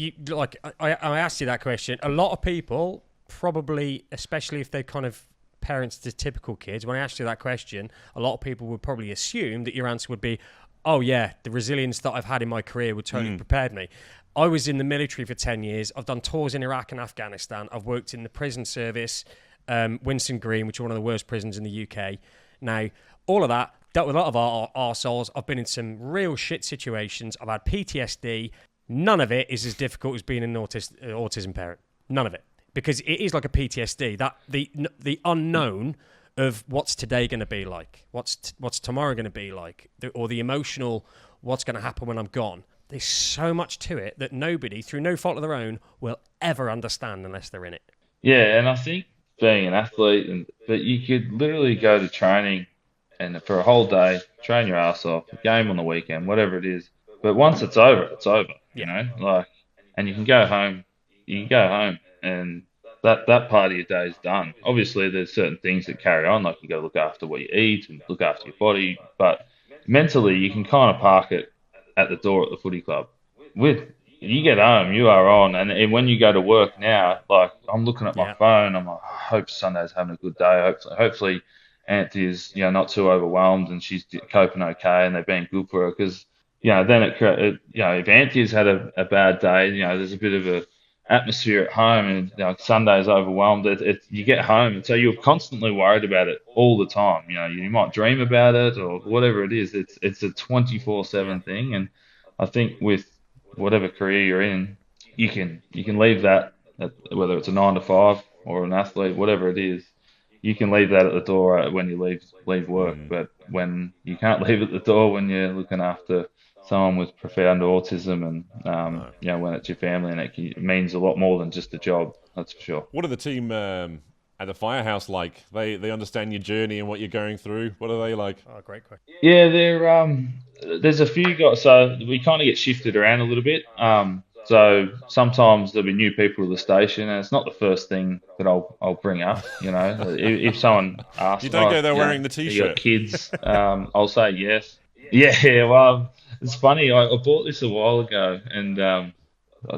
I asked you that question. A lot of people, probably, especially if they're kind of parents to typical kids, when I asked you that question, a lot of people would probably assume that your answer would be, oh yeah, the resilience that I've had in my career would totally prepared me. I was in the military for 10 years. I've done tours in Iraq and Afghanistan. I've worked in the prison service, Winson Green, which is one of the worst prisons in the UK. Now, all of that, dealt with a lot of arseholes. I've been in some real shit situations. I've had PTSD. None of it is as difficult as being an autism parent. None of it. Because it is like a PTSD. That the unknown of what's today going to be like, what's tomorrow going to be like, or the emotional, what's going to happen when I'm gone. There's so much to it that nobody, through no fault of their own, will ever understand unless they're in it. Yeah, and I think being an athlete, but you could literally go to training and for a whole day, train your ass off, game on the weekend, whatever it is. But once it's over, it's over. And you can go home. And that part of your day is done. Obviously, there's certain things that carry on, like you got to look after what you eat and look after your body. But mentally, you can kind of park it at the door at the footy club. You get home, you are on, and when you go to work now, I'm looking at my phone, I'm like, I hope Sunday's having a good day. Hopefully, Auntie's not too overwhelmed and she's coping okay, and they're being good for her because then if Auntie's had a bad day, there's a bit of a atmosphere at home, and Sunday's overwhelmed. You get home, and so you're constantly worried about it all the time. You might dream about it or whatever it is. It's a 24/7 thing, and I think with whatever career you're in, you can leave that, whether it's a 9 to 5 or an athlete, whatever it is, you can leave that at the door when you leave work. But when you can't leave at the door when you're looking after someone with profound autism, and when it's your family, and it means a lot more than just a job, that's for sure. What are the team at the firehouse like? They understand your journey and what you're going through. What are they like? Oh, great question. Yeah, there's a few guys, so we kind of get shifted around a little bit. So sometimes there'll be new people to the station, and it's not the first thing that I'll bring up. If someone asks, you don't go there wearing the t-shirt. You got kids? I'll say yes. Yeah, well, it's funny. I bought this a while ago, and I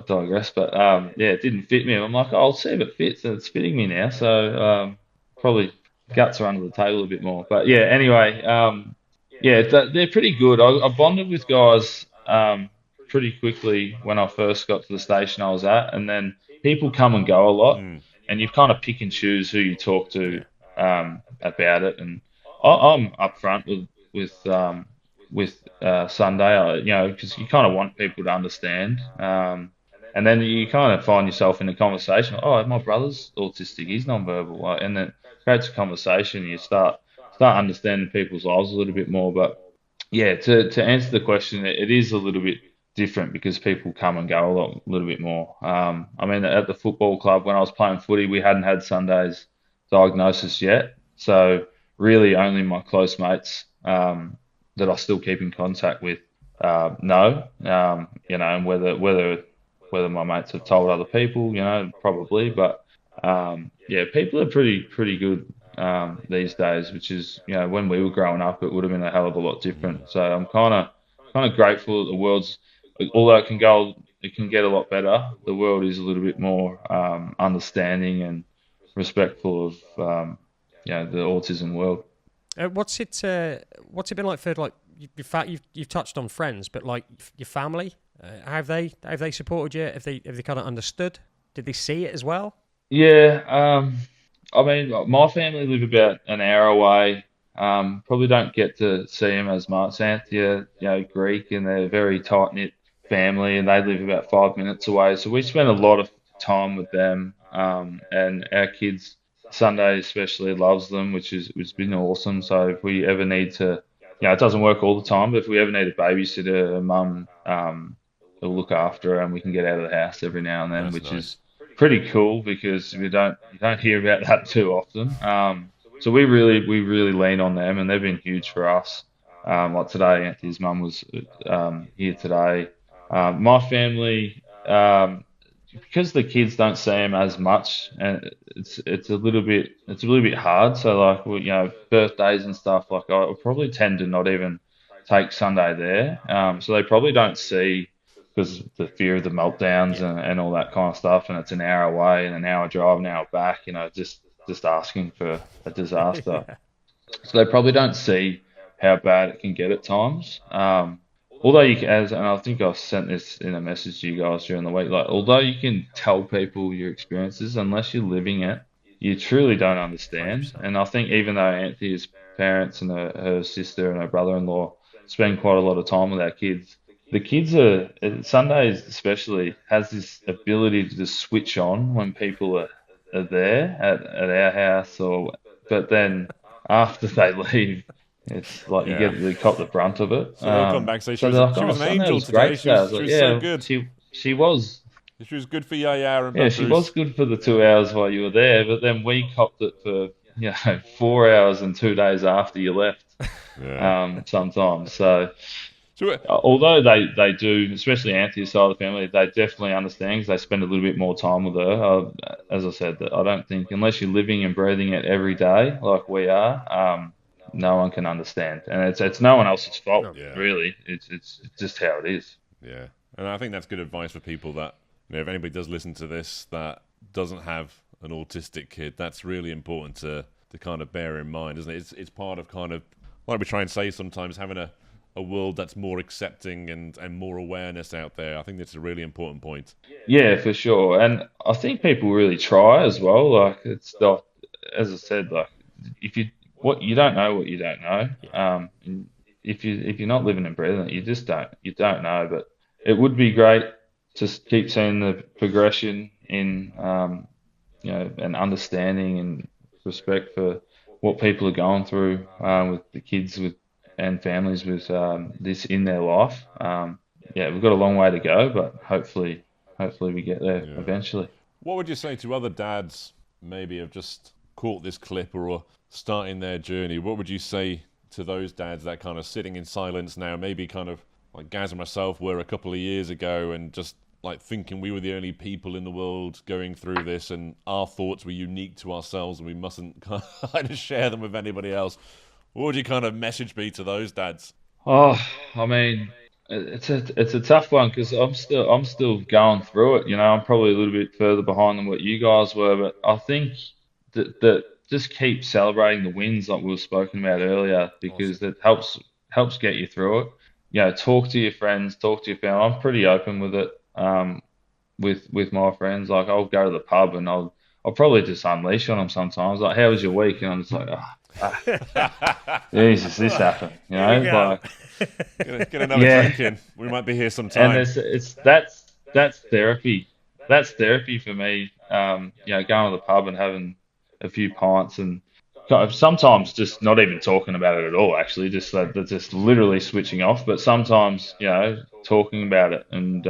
digress. But it didn't fit me. I'm like, I'll see if it fits, and it's fitting me now. So probably guts are under the table a bit more. But yeah, anyway, yeah, they're pretty good. I bonded with guys pretty quickly when I first got to the station I was at, and then people come and go a lot, and you kind of pick and choose who you talk to Yeah. about it. And I'm upfront with Sunday, because you kind of want people to understand. And then you kind of find yourself in a conversation. Oh, my brother's autistic. He's nonverbal, and then it creates a conversation. You start understanding people's lives a little bit more. But yeah, to answer the question, it is a little bit different because people come and go a little bit more. I mean, at the football club when I was playing footy, we hadn't had Sunday's diagnosis yet, so really only my close mates that I still keep in contact with know. And whether my mates have told other people, probably, but yeah, people are pretty good these days, which is, when we were growing up, it would have been a hell of a lot different. So I'm kind of grateful that the world's, although it can get a lot better. The world is a little bit more understanding and respectful of the autism world. What's it been like for like you've touched on friends, but like your family? Have they supported you? Have they kind of understood? Did they see it as well? Yeah, I mean, my family live about an hour away. Probably don't get to see them as much. Anthea, Greek, and they're a very tight knit family, and they live about 5 minutes away. So we spend a lot of time with them, and our kids, Sunday especially, loves them, which has been awesome. So if we ever need to, it doesn't work all the time, but if we ever need a babysitter, a mum, will look after her, and we can get out of the house every now and then, That's which nice. is pretty cool because you don't hear about that too often. So we really lean on them, and they've been huge for us. Like today, Anthony's mum was here today. My family, because the kids don't see him as much, and it's a little bit hard. So like birthdays and stuff, like I probably tend to not even take Sunday there. So they probably don't see because the fear of the meltdowns Yeah. and all that kind of stuff, and it's an hour away and an hour drive, an hour back. Just asking for a disaster. Yeah. So they probably don't see how bad it can get at times. Although you can, and I think I sent this in a message to you guys during the week, like although you can tell people your experiences, unless you're living it, you truly don't understand. 100%. And I think even though Anthea's parents and her sister and her brother-in-law spend quite a lot of time with our kids, the kids Sundays especially has this ability to just switch on when people are there at our house, but then after they leave, it's like Yeah. they cop the brunt of it. So they'll come back and say So they're like, she "Oh, was an Sunday angel was great today. today." I was She like, was so "Yeah, good. she was. She was good for Yaya and Yeah, she was Papoose. good for the 2 hours while you were there, but then we copped it for 4 hours and 2 days after you left. Yeah. Sometimes so." So Although they do, especially Anthea's side of the family, they definitely understand because they spend a little bit more time with her. As I said, I don't think unless you're living and breathing it every day like we are, no one can understand, and it's no one else's fault No. yeah, really. It's just how it is. yeah, and I think that's good advice for people that if anybody does listen to this that doesn't have an autistic kid, that's really important to kind of bear in mind, isn't it? It's part of kind of like we try and say sometimes having a world that's more accepting and more awareness out there. I think that's a really important point. Yeah, for sure, and I think people really try as well. Like it's not, as I said, like if you don't know what you don't know. And if you're not living and breathing it, you don't know. But it would be great to keep seeing the progression in and understanding and respect for what people are going through with the kids with and families with this in their life. Yeah, we've got a long way to go, but hopefully we get there Yeah. eventually. What would you say to other dads maybe have just caught this clip or are starting their journey? What would you say to those dads that kind of sitting in silence now, maybe kind of like Gaz and myself were a couple of years ago and just like thinking we were the only people in the world going through this and our thoughts were unique to ourselves and we mustn't kind of share them with anybody else? What would your kind of message be to those dads? Oh, I mean, it's a tough one because I'm still going through it. I'm probably a little bit further behind than what you guys were, but I think that just keep celebrating the wins like we were spoken about earlier, because Awesome. that helps get you through it. Talk to your friends, talk to your family. I'm pretty open with it. With my friends, like I'll go to the pub and I'll probably just unleash on them sometimes. Like, how was your week? And I'm just like, Jesus, this happened. Here we go. Get another drink in. We might be here sometime. And that's therapy. That's therapy for me. Going to the pub and having a few pints, and sometimes just not even talking about it at all. Actually, just literally switching off. But sometimes, talking about it, and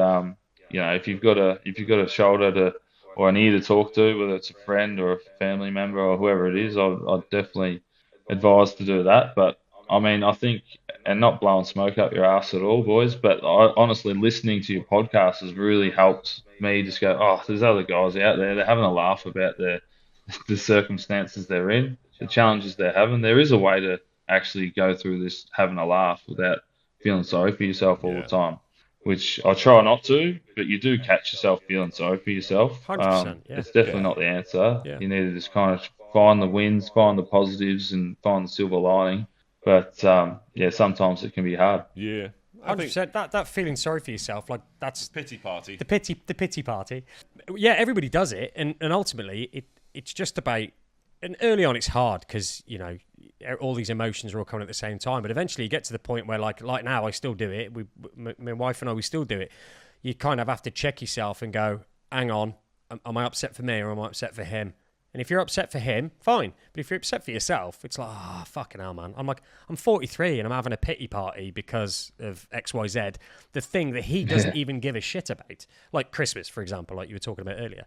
if you've got a shoulder to or an ear to talk to, whether it's a friend or a family member or whoever it is, I'd definitely advise to do that. But I mean, I think, and not blowing smoke up your ass at all, boys, but honestly, listening to your podcast has really helped me just go, oh, there's other guys out there. They're having a laugh about the circumstances they're in, the challenges they're having. There is a way to actually go through this having a laugh without feeling sorry for yourself all the time, which I try not to, but you do catch yourself feeling sorry for yourself. 100%, yeah. It's definitely not the answer. Yeah. You need to just kind of find the wins, find the positives, and find the silver lining. But sometimes it can be hard. Yeah, 100%. That feeling sorry for yourself, like that's pity party. The pity party. Yeah, everybody does it, and ultimately it's just about. And early on, it's hard because all these emotions are all coming at the same time. But eventually, you get to the point where, like now, I still do it. My wife and I, we still do it. You kind of have to check yourself and go, hang on, am I upset for me or am I upset for him? And if you're upset for him, fine. But if you're upset for yourself, it's like, fucking hell, man. I'm 43 and I'm having a pity party because of XYZ, the thing that he doesn't even give a shit about. Like Christmas, for example, like you were talking about earlier.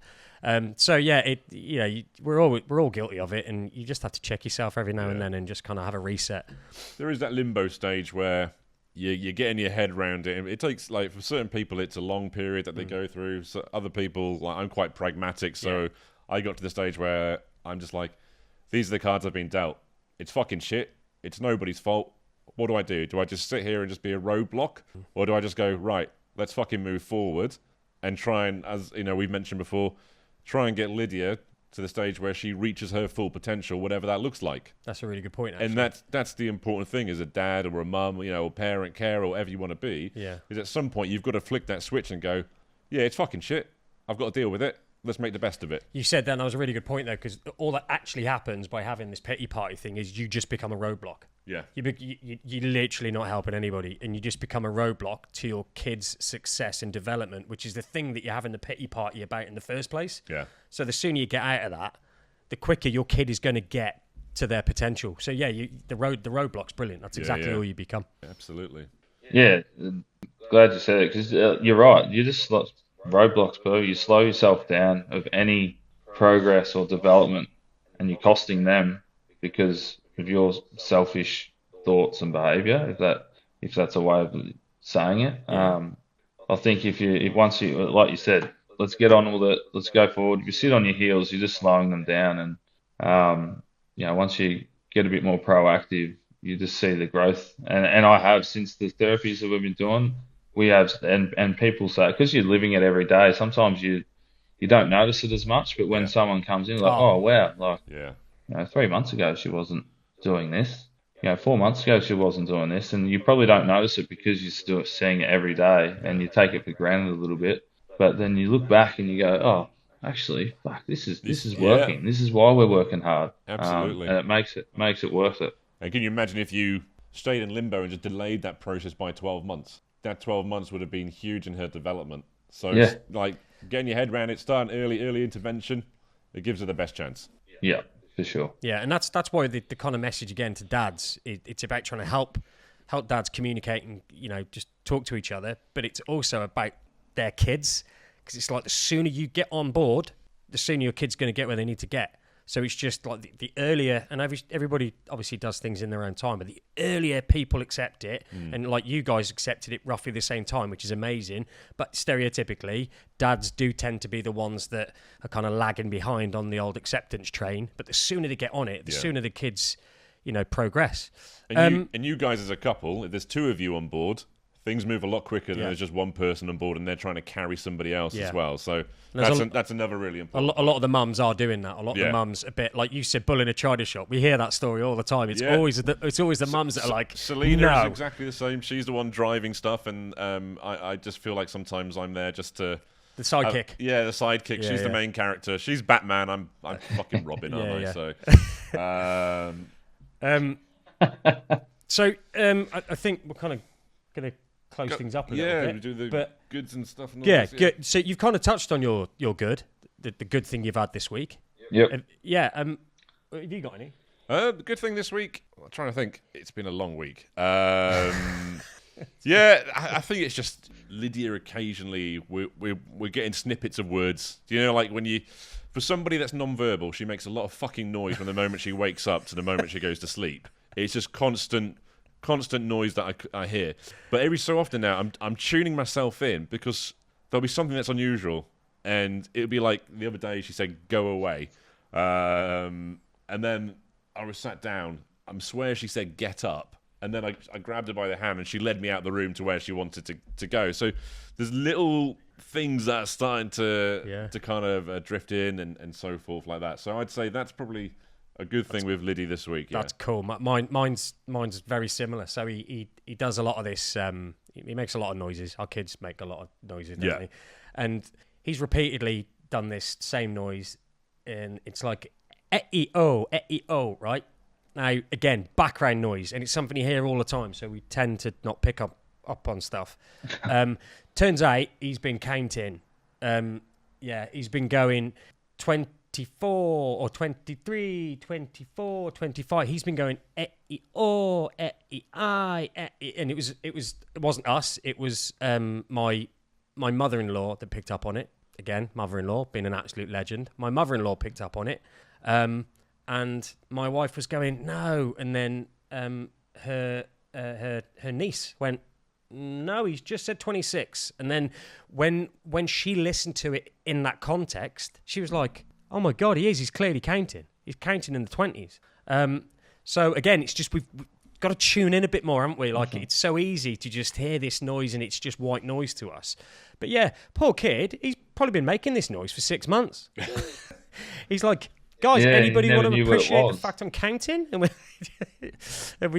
We're all guilty of it, and you just have to check yourself every now and then and just kind of have a reset. There is that limbo stage where you're getting your head around it. It takes, like, for certain people, it's a long period that they go through. So other people, like, I'm quite pragmatic, so I got to the stage where I'm just like, these are the cards I've been dealt. It's fucking shit. It's nobody's fault. What do I do? Do I just sit here and just be a roadblock? Or do I just go, right, let's fucking move forward and try and, as we've mentioned before, try and get Lydia to the stage where she reaches her full potential, whatever that looks like. That's a really good point, actually. And that's the important thing as a dad or a mum, or parent, carer, or whatever you want to be. Yeah. Is at some point you've got to flick that switch and go, yeah, it's fucking shit. I've got to deal with it. Let's make the best of it. You said that, and that was a really good point, though, because all that actually happens by having this pity party thing is you just become a roadblock. Yeah. You're literally not helping anybody, and you just become a roadblock to your kids' success and development, which is the thing that you're having the pity party about in the first place. Yeah. So the sooner you get out of that, the quicker your kid is going to get to their potential. So yeah, the roadblock's brilliant. That's exactly all you become. Absolutely. Yeah, glad you said it, because you're right. You just roadblocks, bro. You slow yourself down of any progress or development, and you're costing them because of your selfish thoughts and behaviour. If that's a way of saying it, I think if once you, like you said, let's get on with it. Let's go forward. If you sit on your heels, you're just slowing them down, and once you get a bit more proactive, you just see the growth. And I have, since the therapies that we've been doing. We have, and people say, because you're living it every day, sometimes you don't notice it as much, but when someone comes in, like, oh wow, like, 3 months ago she wasn't doing this, 4 months ago she wasn't doing this, and you probably don't notice it because you're still seeing it every day, and you take it for granted a little bit, but then you look back and you go, oh, actually, fuck, this is working. This is why we're working hard. Absolutely. And it makes it worth it. And can you imagine if you stayed in limbo and just delayed that process by 12 months? That 12 months would have been huge in her development. So it's like getting your head around it, starting early intervention, it gives her the best chance. Yeah, for sure. Yeah, and that's why the kind of message again to dads, it's about trying to help dads communicate and just talk to each other, but it's also about their kids, because it's like the sooner you get on board, the sooner your kid's going to get where they need to get. So it's just like the earlier, and everybody obviously does things in their own time, but the earlier people accept it, and like you guys accepted it roughly the same time, which is amazing. But stereotypically, dads do tend to be the ones that are kind of lagging behind on the old acceptance train. But the sooner they get on it, the sooner the kids, progress. And you guys as a couple, if there's two of you on board, things move a lot quicker than there's just one person on board and they're trying to carry somebody else as well. So that's another really important. A lot of the mums are doing that. A lot of the mums, a bit like you said, bull in a china shop. We hear that story all the time. It's always the mums that are like, Selena is exactly the same. She's the one driving stuff, and I just feel like sometimes I'm there just to. The sidekick. The sidekick. She's the main character. She's Batman. I'm fucking Robin, aren't I? So, I think we're kind of going to close things up a little bit. We do the goods and stuff. And all good. So you've kind of touched on your good, the good thing you've had this week. Yep. Have you got any? The good thing this week, I'm trying to think. It's been a long week. I think it's just Lydia. Occasionally, we're getting snippets of words. You know, like for somebody that's non-verbal, she makes a lot of fucking noise from the moment she wakes up to the moment she goes to sleep. It's just constant noise that I hear. But every so often now, I'm tuning myself in because there'll be something that's unusual, and it'll be like the other day she said, "Go away," and then I was sat down. I swear she said, "Get up." And then I grabbed her by the hand and she led me out the room to where she wanted to go. So there's little things that are starting to kind of drift in and so forth like that. So I'd say that's probably a good thing with Liddy this week. That's cool. Mine's very similar. So he does a lot of this. He makes a lot of noises. Our kids make a lot of noises, don't they? And he's repeatedly done this same noise. And it's like, e-o, right? Now, again, background noise, and it's something you hear all the time, so we tend to not pick up on stuff. Turns out he's been counting. He's been going 24 or 23, 24, 25. He's been going e-o, e-i, and it wasn't us. It was my mother-in-law that picked up on it. Again, mother-in-law being an absolute legend. My mother-in-law picked up on it. And my wife was going, no. And then her niece went, no, he's just said 26. And then when she listened to it in that context, she was like, oh my God, he's clearly counting. He's counting in the 20s. So again, it's just we've got to tune in a bit more, haven't we? Like it's so easy to just hear this noise and it's just white noise to us. But yeah, poor kid, he's probably been making this noise for 6 months. He's like, guys, anybody want to appreciate the fact I'm counting? And we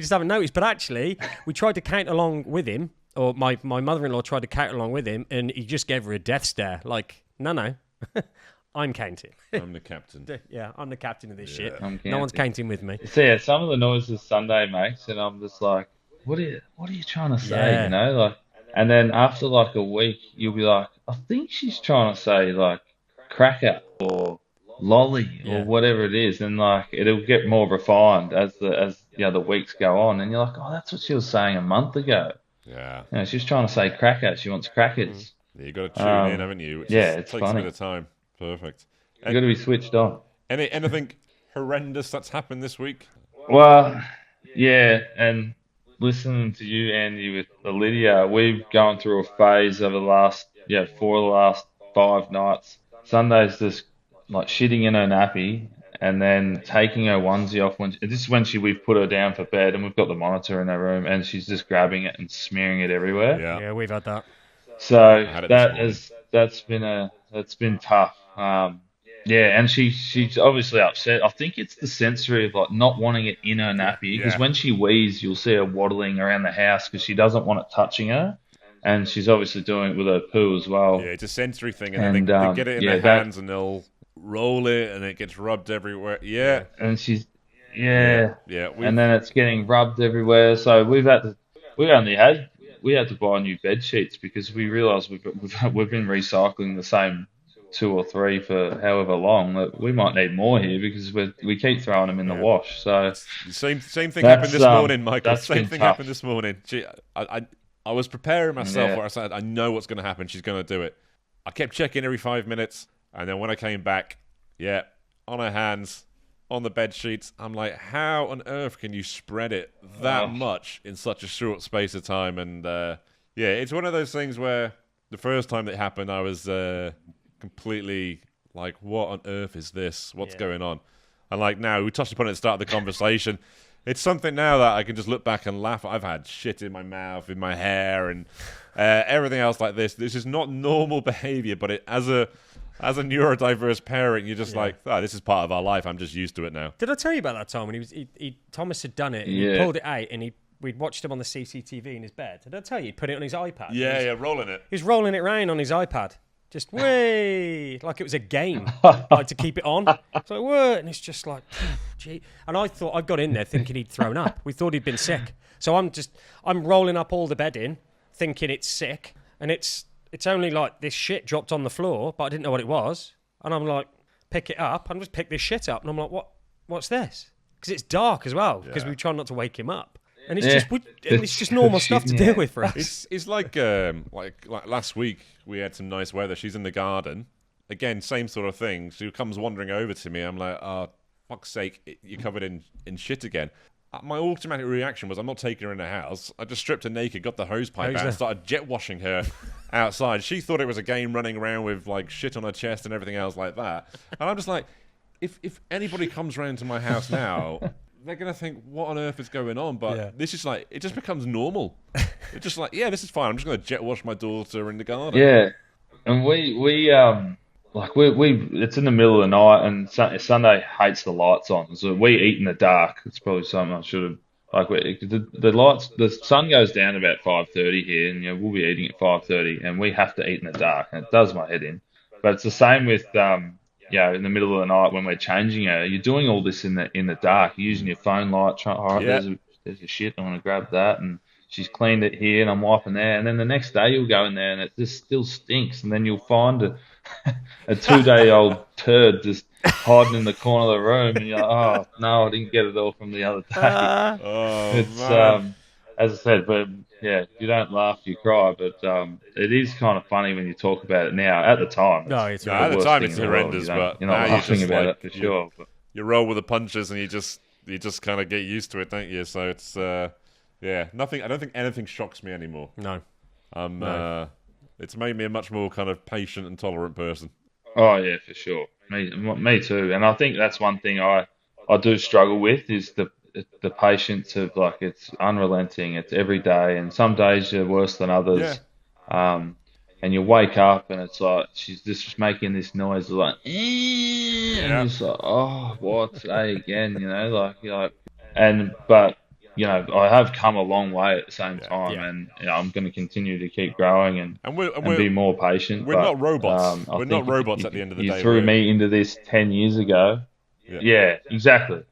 just haven't noticed. But actually, we tried to count along with him, or my mother-in-law tried to count along with him, and he just gave her a death stare. Like, no, I'm counting. I'm the captain. Yeah, I'm the captain of this shit. No one's counting with me. So yeah, some of the noises Sunday makes, and I'm just like, what are you trying to say? Yeah. You know, like, and then after like a week, you'll be like, I think she's trying to say like cracker or lolly or whatever it is, and like it'll get more refined as the weeks go on, and you're like, oh, that's what she was saying a month ago. Yeah, you know, she's trying to say cracker. She wants crackers. Yeah, you got to tune in, haven't you? It's takes funny. a bit of time. Perfect. You got to be switched on. Anything horrendous that's happened this week? Well, yeah, and listening to you, Andy, with Lydia, we've gone through a phase over the last 5 nights. Sunday's just like shitting in her nappy and then taking her onesie off we've put her down for bed and we've got the monitor in her room and she's just grabbing it and smearing it everywhere. Yeah, we've had that. So that's been tough. And she's obviously upset. I think it's the sensory of like not wanting it in her nappy because when she wheezes, you'll see her waddling around the house because she doesn't want it touching her. And she's obviously doing it with her poo as well. Yeah, it's a sensory thing, and then they get it in their hands and they'll roll it, and it gets rubbed everywhere. Yeah, and she's and then it's getting rubbed everywhere. So we had to buy new bed sheets because we realised we've been recycling the same 2 or 3 for however long that we might need more here because we keep throwing them in the wash. So same thing happened this morning, Michael. Same thing tough. happened this morning. I was preparing myself where I said, I know what's going to happen. She's going to do it. I kept checking every 5 minutes. And then when I came back, on her hands, on the bed sheets, I'm like, how on earth can you spread it that much in such a short space of time? And it's one of those things where the first time it happened, I was completely like, what on earth is this? What's going on? And like now, we touched upon it at the start of the conversation. It's something now that I can just look back and laugh. I've had shit in my mouth, in my hair, and everything else like this. This is not normal behaviour, but as a neurodiverse parent, you're just like, this is part of our life. I'm just used to it now. Did I tell you about that time when Thomas had done it and he pulled it out and we'd watched him on the CCTV in his bed? Did I tell you? He'd put it on his iPad. Yeah, rolling it. He was rolling it around on his iPad. Just way like it was a game, like to keep it on. It's like, what? And it's just like, gee. And I got in there thinking he'd thrown up. We thought he'd been sick. So I'm rolling up all the bedding, thinking it's sick, and it's only like this shit dropped on the floor, but I didn't know what it was. And I'm like, pick it up, and just pick this shit up, and I'm like, what's this? Because it's dark as well, because we try not to wake him up. And it's just normal stuff to deal with for us. It's like last week we had some nice weather. She's in the garden. Again, same sort of thing. She comes wandering over to me. I'm like, oh, fuck's sake, you're covered in shit again. My automatic reaction was I'm not taking her in the house. I just stripped her naked, got the hose pipe out and started jet washing her outside. She thought it was a game running around with like shit on her chest and everything else like that. And I'm just like, if anybody comes round to my house now, they're going to think, what on earth is going on? But this is like, it just becomes normal. It's just like, this is fine. I'm just going to jet wash my daughter in the garden. Yeah. And we it's in the middle of the night, and Sunday hates the lights on. So we eat in the dark. It's probably something I should have, the lights, the sun goes down about 5:30 here, and we'll be eating at 5:30, and we have to eat in the dark, and it does my head in. But it's the same with, in the middle of the night when we're changing her, you're doing all this in the dark. You're using your phone light, there's a shit, I want to grab that, and she's cleaned it here, and I'm wiping there, and then the next day you'll go in there, and it just still stinks, and then you'll find a 2-day-old turd just hiding in the corner of the room, and you're like, oh no, I didn't get it all from the other day. It's as I said, but you don't laugh, you cry, but it is kind of funny when you talk about it now. At the time, at the time it's horrendous, but you're not laughing about it for sure. But you roll with the punches, and you just kind of get used to it, don't you? So it's nothing. I don't think anything shocks me anymore. No. It's made me a much more kind of patient and tolerant person. Oh yeah, for sure. Me too. And I think that's one thing I do struggle with is the patience of it's unrelenting. It's every day, and some days are worse than others. Yeah. And you wake up and it's like she's just making this noise like, and you're just like, oh, what today again? But I have come a long way at the same time, and I'm going to continue to keep growing and be more patient. We're not robots. We're not robots at the end of the day. You threw me into this 10 years ago. Yeah, exactly.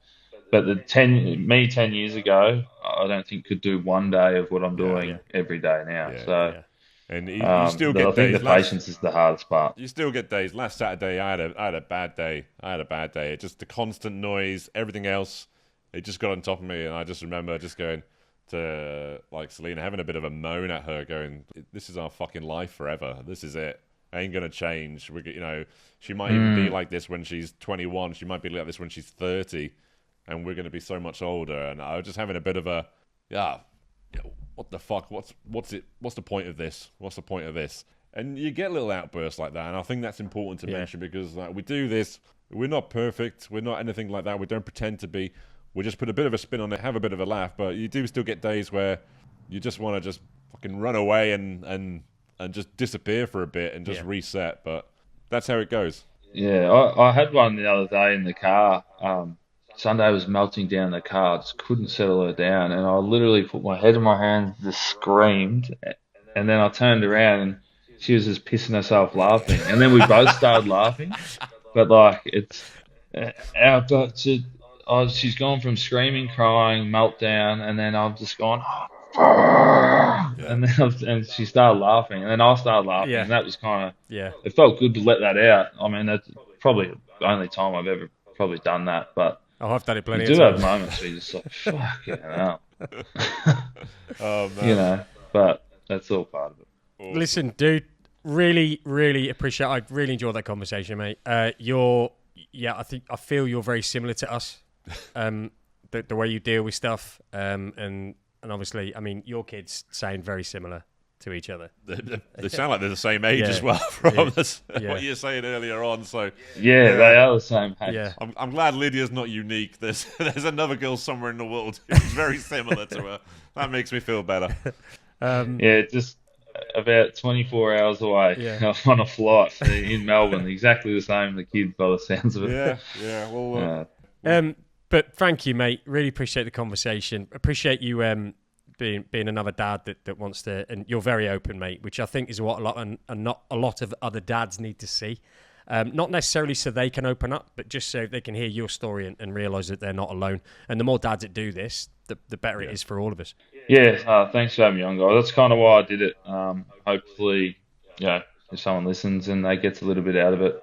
But 10 years ago, I don't think could do one day of what I'm doing every day now. And you still get I think the patience is the hardest part. You still get days. Last Saturday, I had a bad day. Just the constant noise, everything else. It just got on top of me, and I just remember just going to Selena, having a bit of a moan at her, going, "This is our fucking life forever. This is it. Ain't gonna change. She might even be like this when she's 21. She might be like this when she's 30, and we're gonna be so much older." And I was just having a bit of a, what the fuck? What's it? What's the point of this? What's the point of this? And you get little outbursts like that, and I think that's important to mention because we do this. We're not perfect. We're not anything like that. We don't pretend to be. We just put a bit of a spin on it, have a bit of a laugh, but you do still get days where you just want to just fucking run away and just disappear for a bit and just reset. But that's how it goes. Yeah, I had one the other day in the car. Sunday was melting down the car. I just couldn't settle her down, and I literally put my head in my hands, just screamed, and then I turned around and she was just pissing herself laughing, and then we both started laughing. But she's gone from screaming, crying, meltdown, and then I've just gone, and then she started laughing, and then I started laughing, and that was kind of, it felt good to let that out. I mean, that's probably the only time I've ever probably done that, but I've done it plenty of times. You do have moments where you're just like, fucking hell. Oh, man. But that's all part of it. Awesome. Listen, dude, really, really appreciate I really enjoyed that conversation, mate. I feel you're very similar to us. The way you deal with stuff, and obviously, I mean, your kids sound very similar to each other. They sound like they're the same age as well from what you were saying earlier on. So yeah, they are the same age. Yeah. I'm glad Lydia's not unique. There's another girl somewhere in the world who's very similar to her. That makes me feel better. Just about 24 hours away on a flight in Melbourne. Exactly the same, the kid, by the sounds of it. Yeah. Well, but thank you, mate. Really appreciate the conversation. Appreciate you being another dad that wants to, and you're very open, mate, which I think is what not a lot of other dads need to see. Not necessarily so they can open up, but just so they can hear your story and realise that they're not alone. And the more dads that do this, the better it is for all of us. Yeah, thanks for having me on, guys. That's kind of why I did it. Hopefully, if someone listens and they gets a little bit out of it,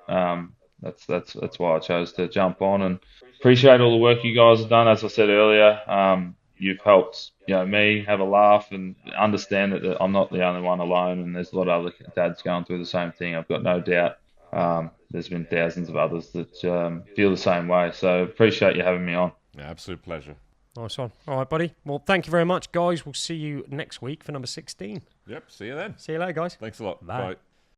that's why I chose to jump on, and appreciate all the work you guys have done. As I said earlier, you've helped me have a laugh and understand that I'm not the only one alone, and there's a lot of other dads going through the same thing. I've got no doubt. There's been thousands of others that feel the same way. So appreciate you having me on. Yeah, absolute pleasure. Nice one. All right, buddy. Well, thank you very much, guys. We'll see you next week for number 16. Yep, see you then. See you later, guys. Thanks a lot. Bye. Bye.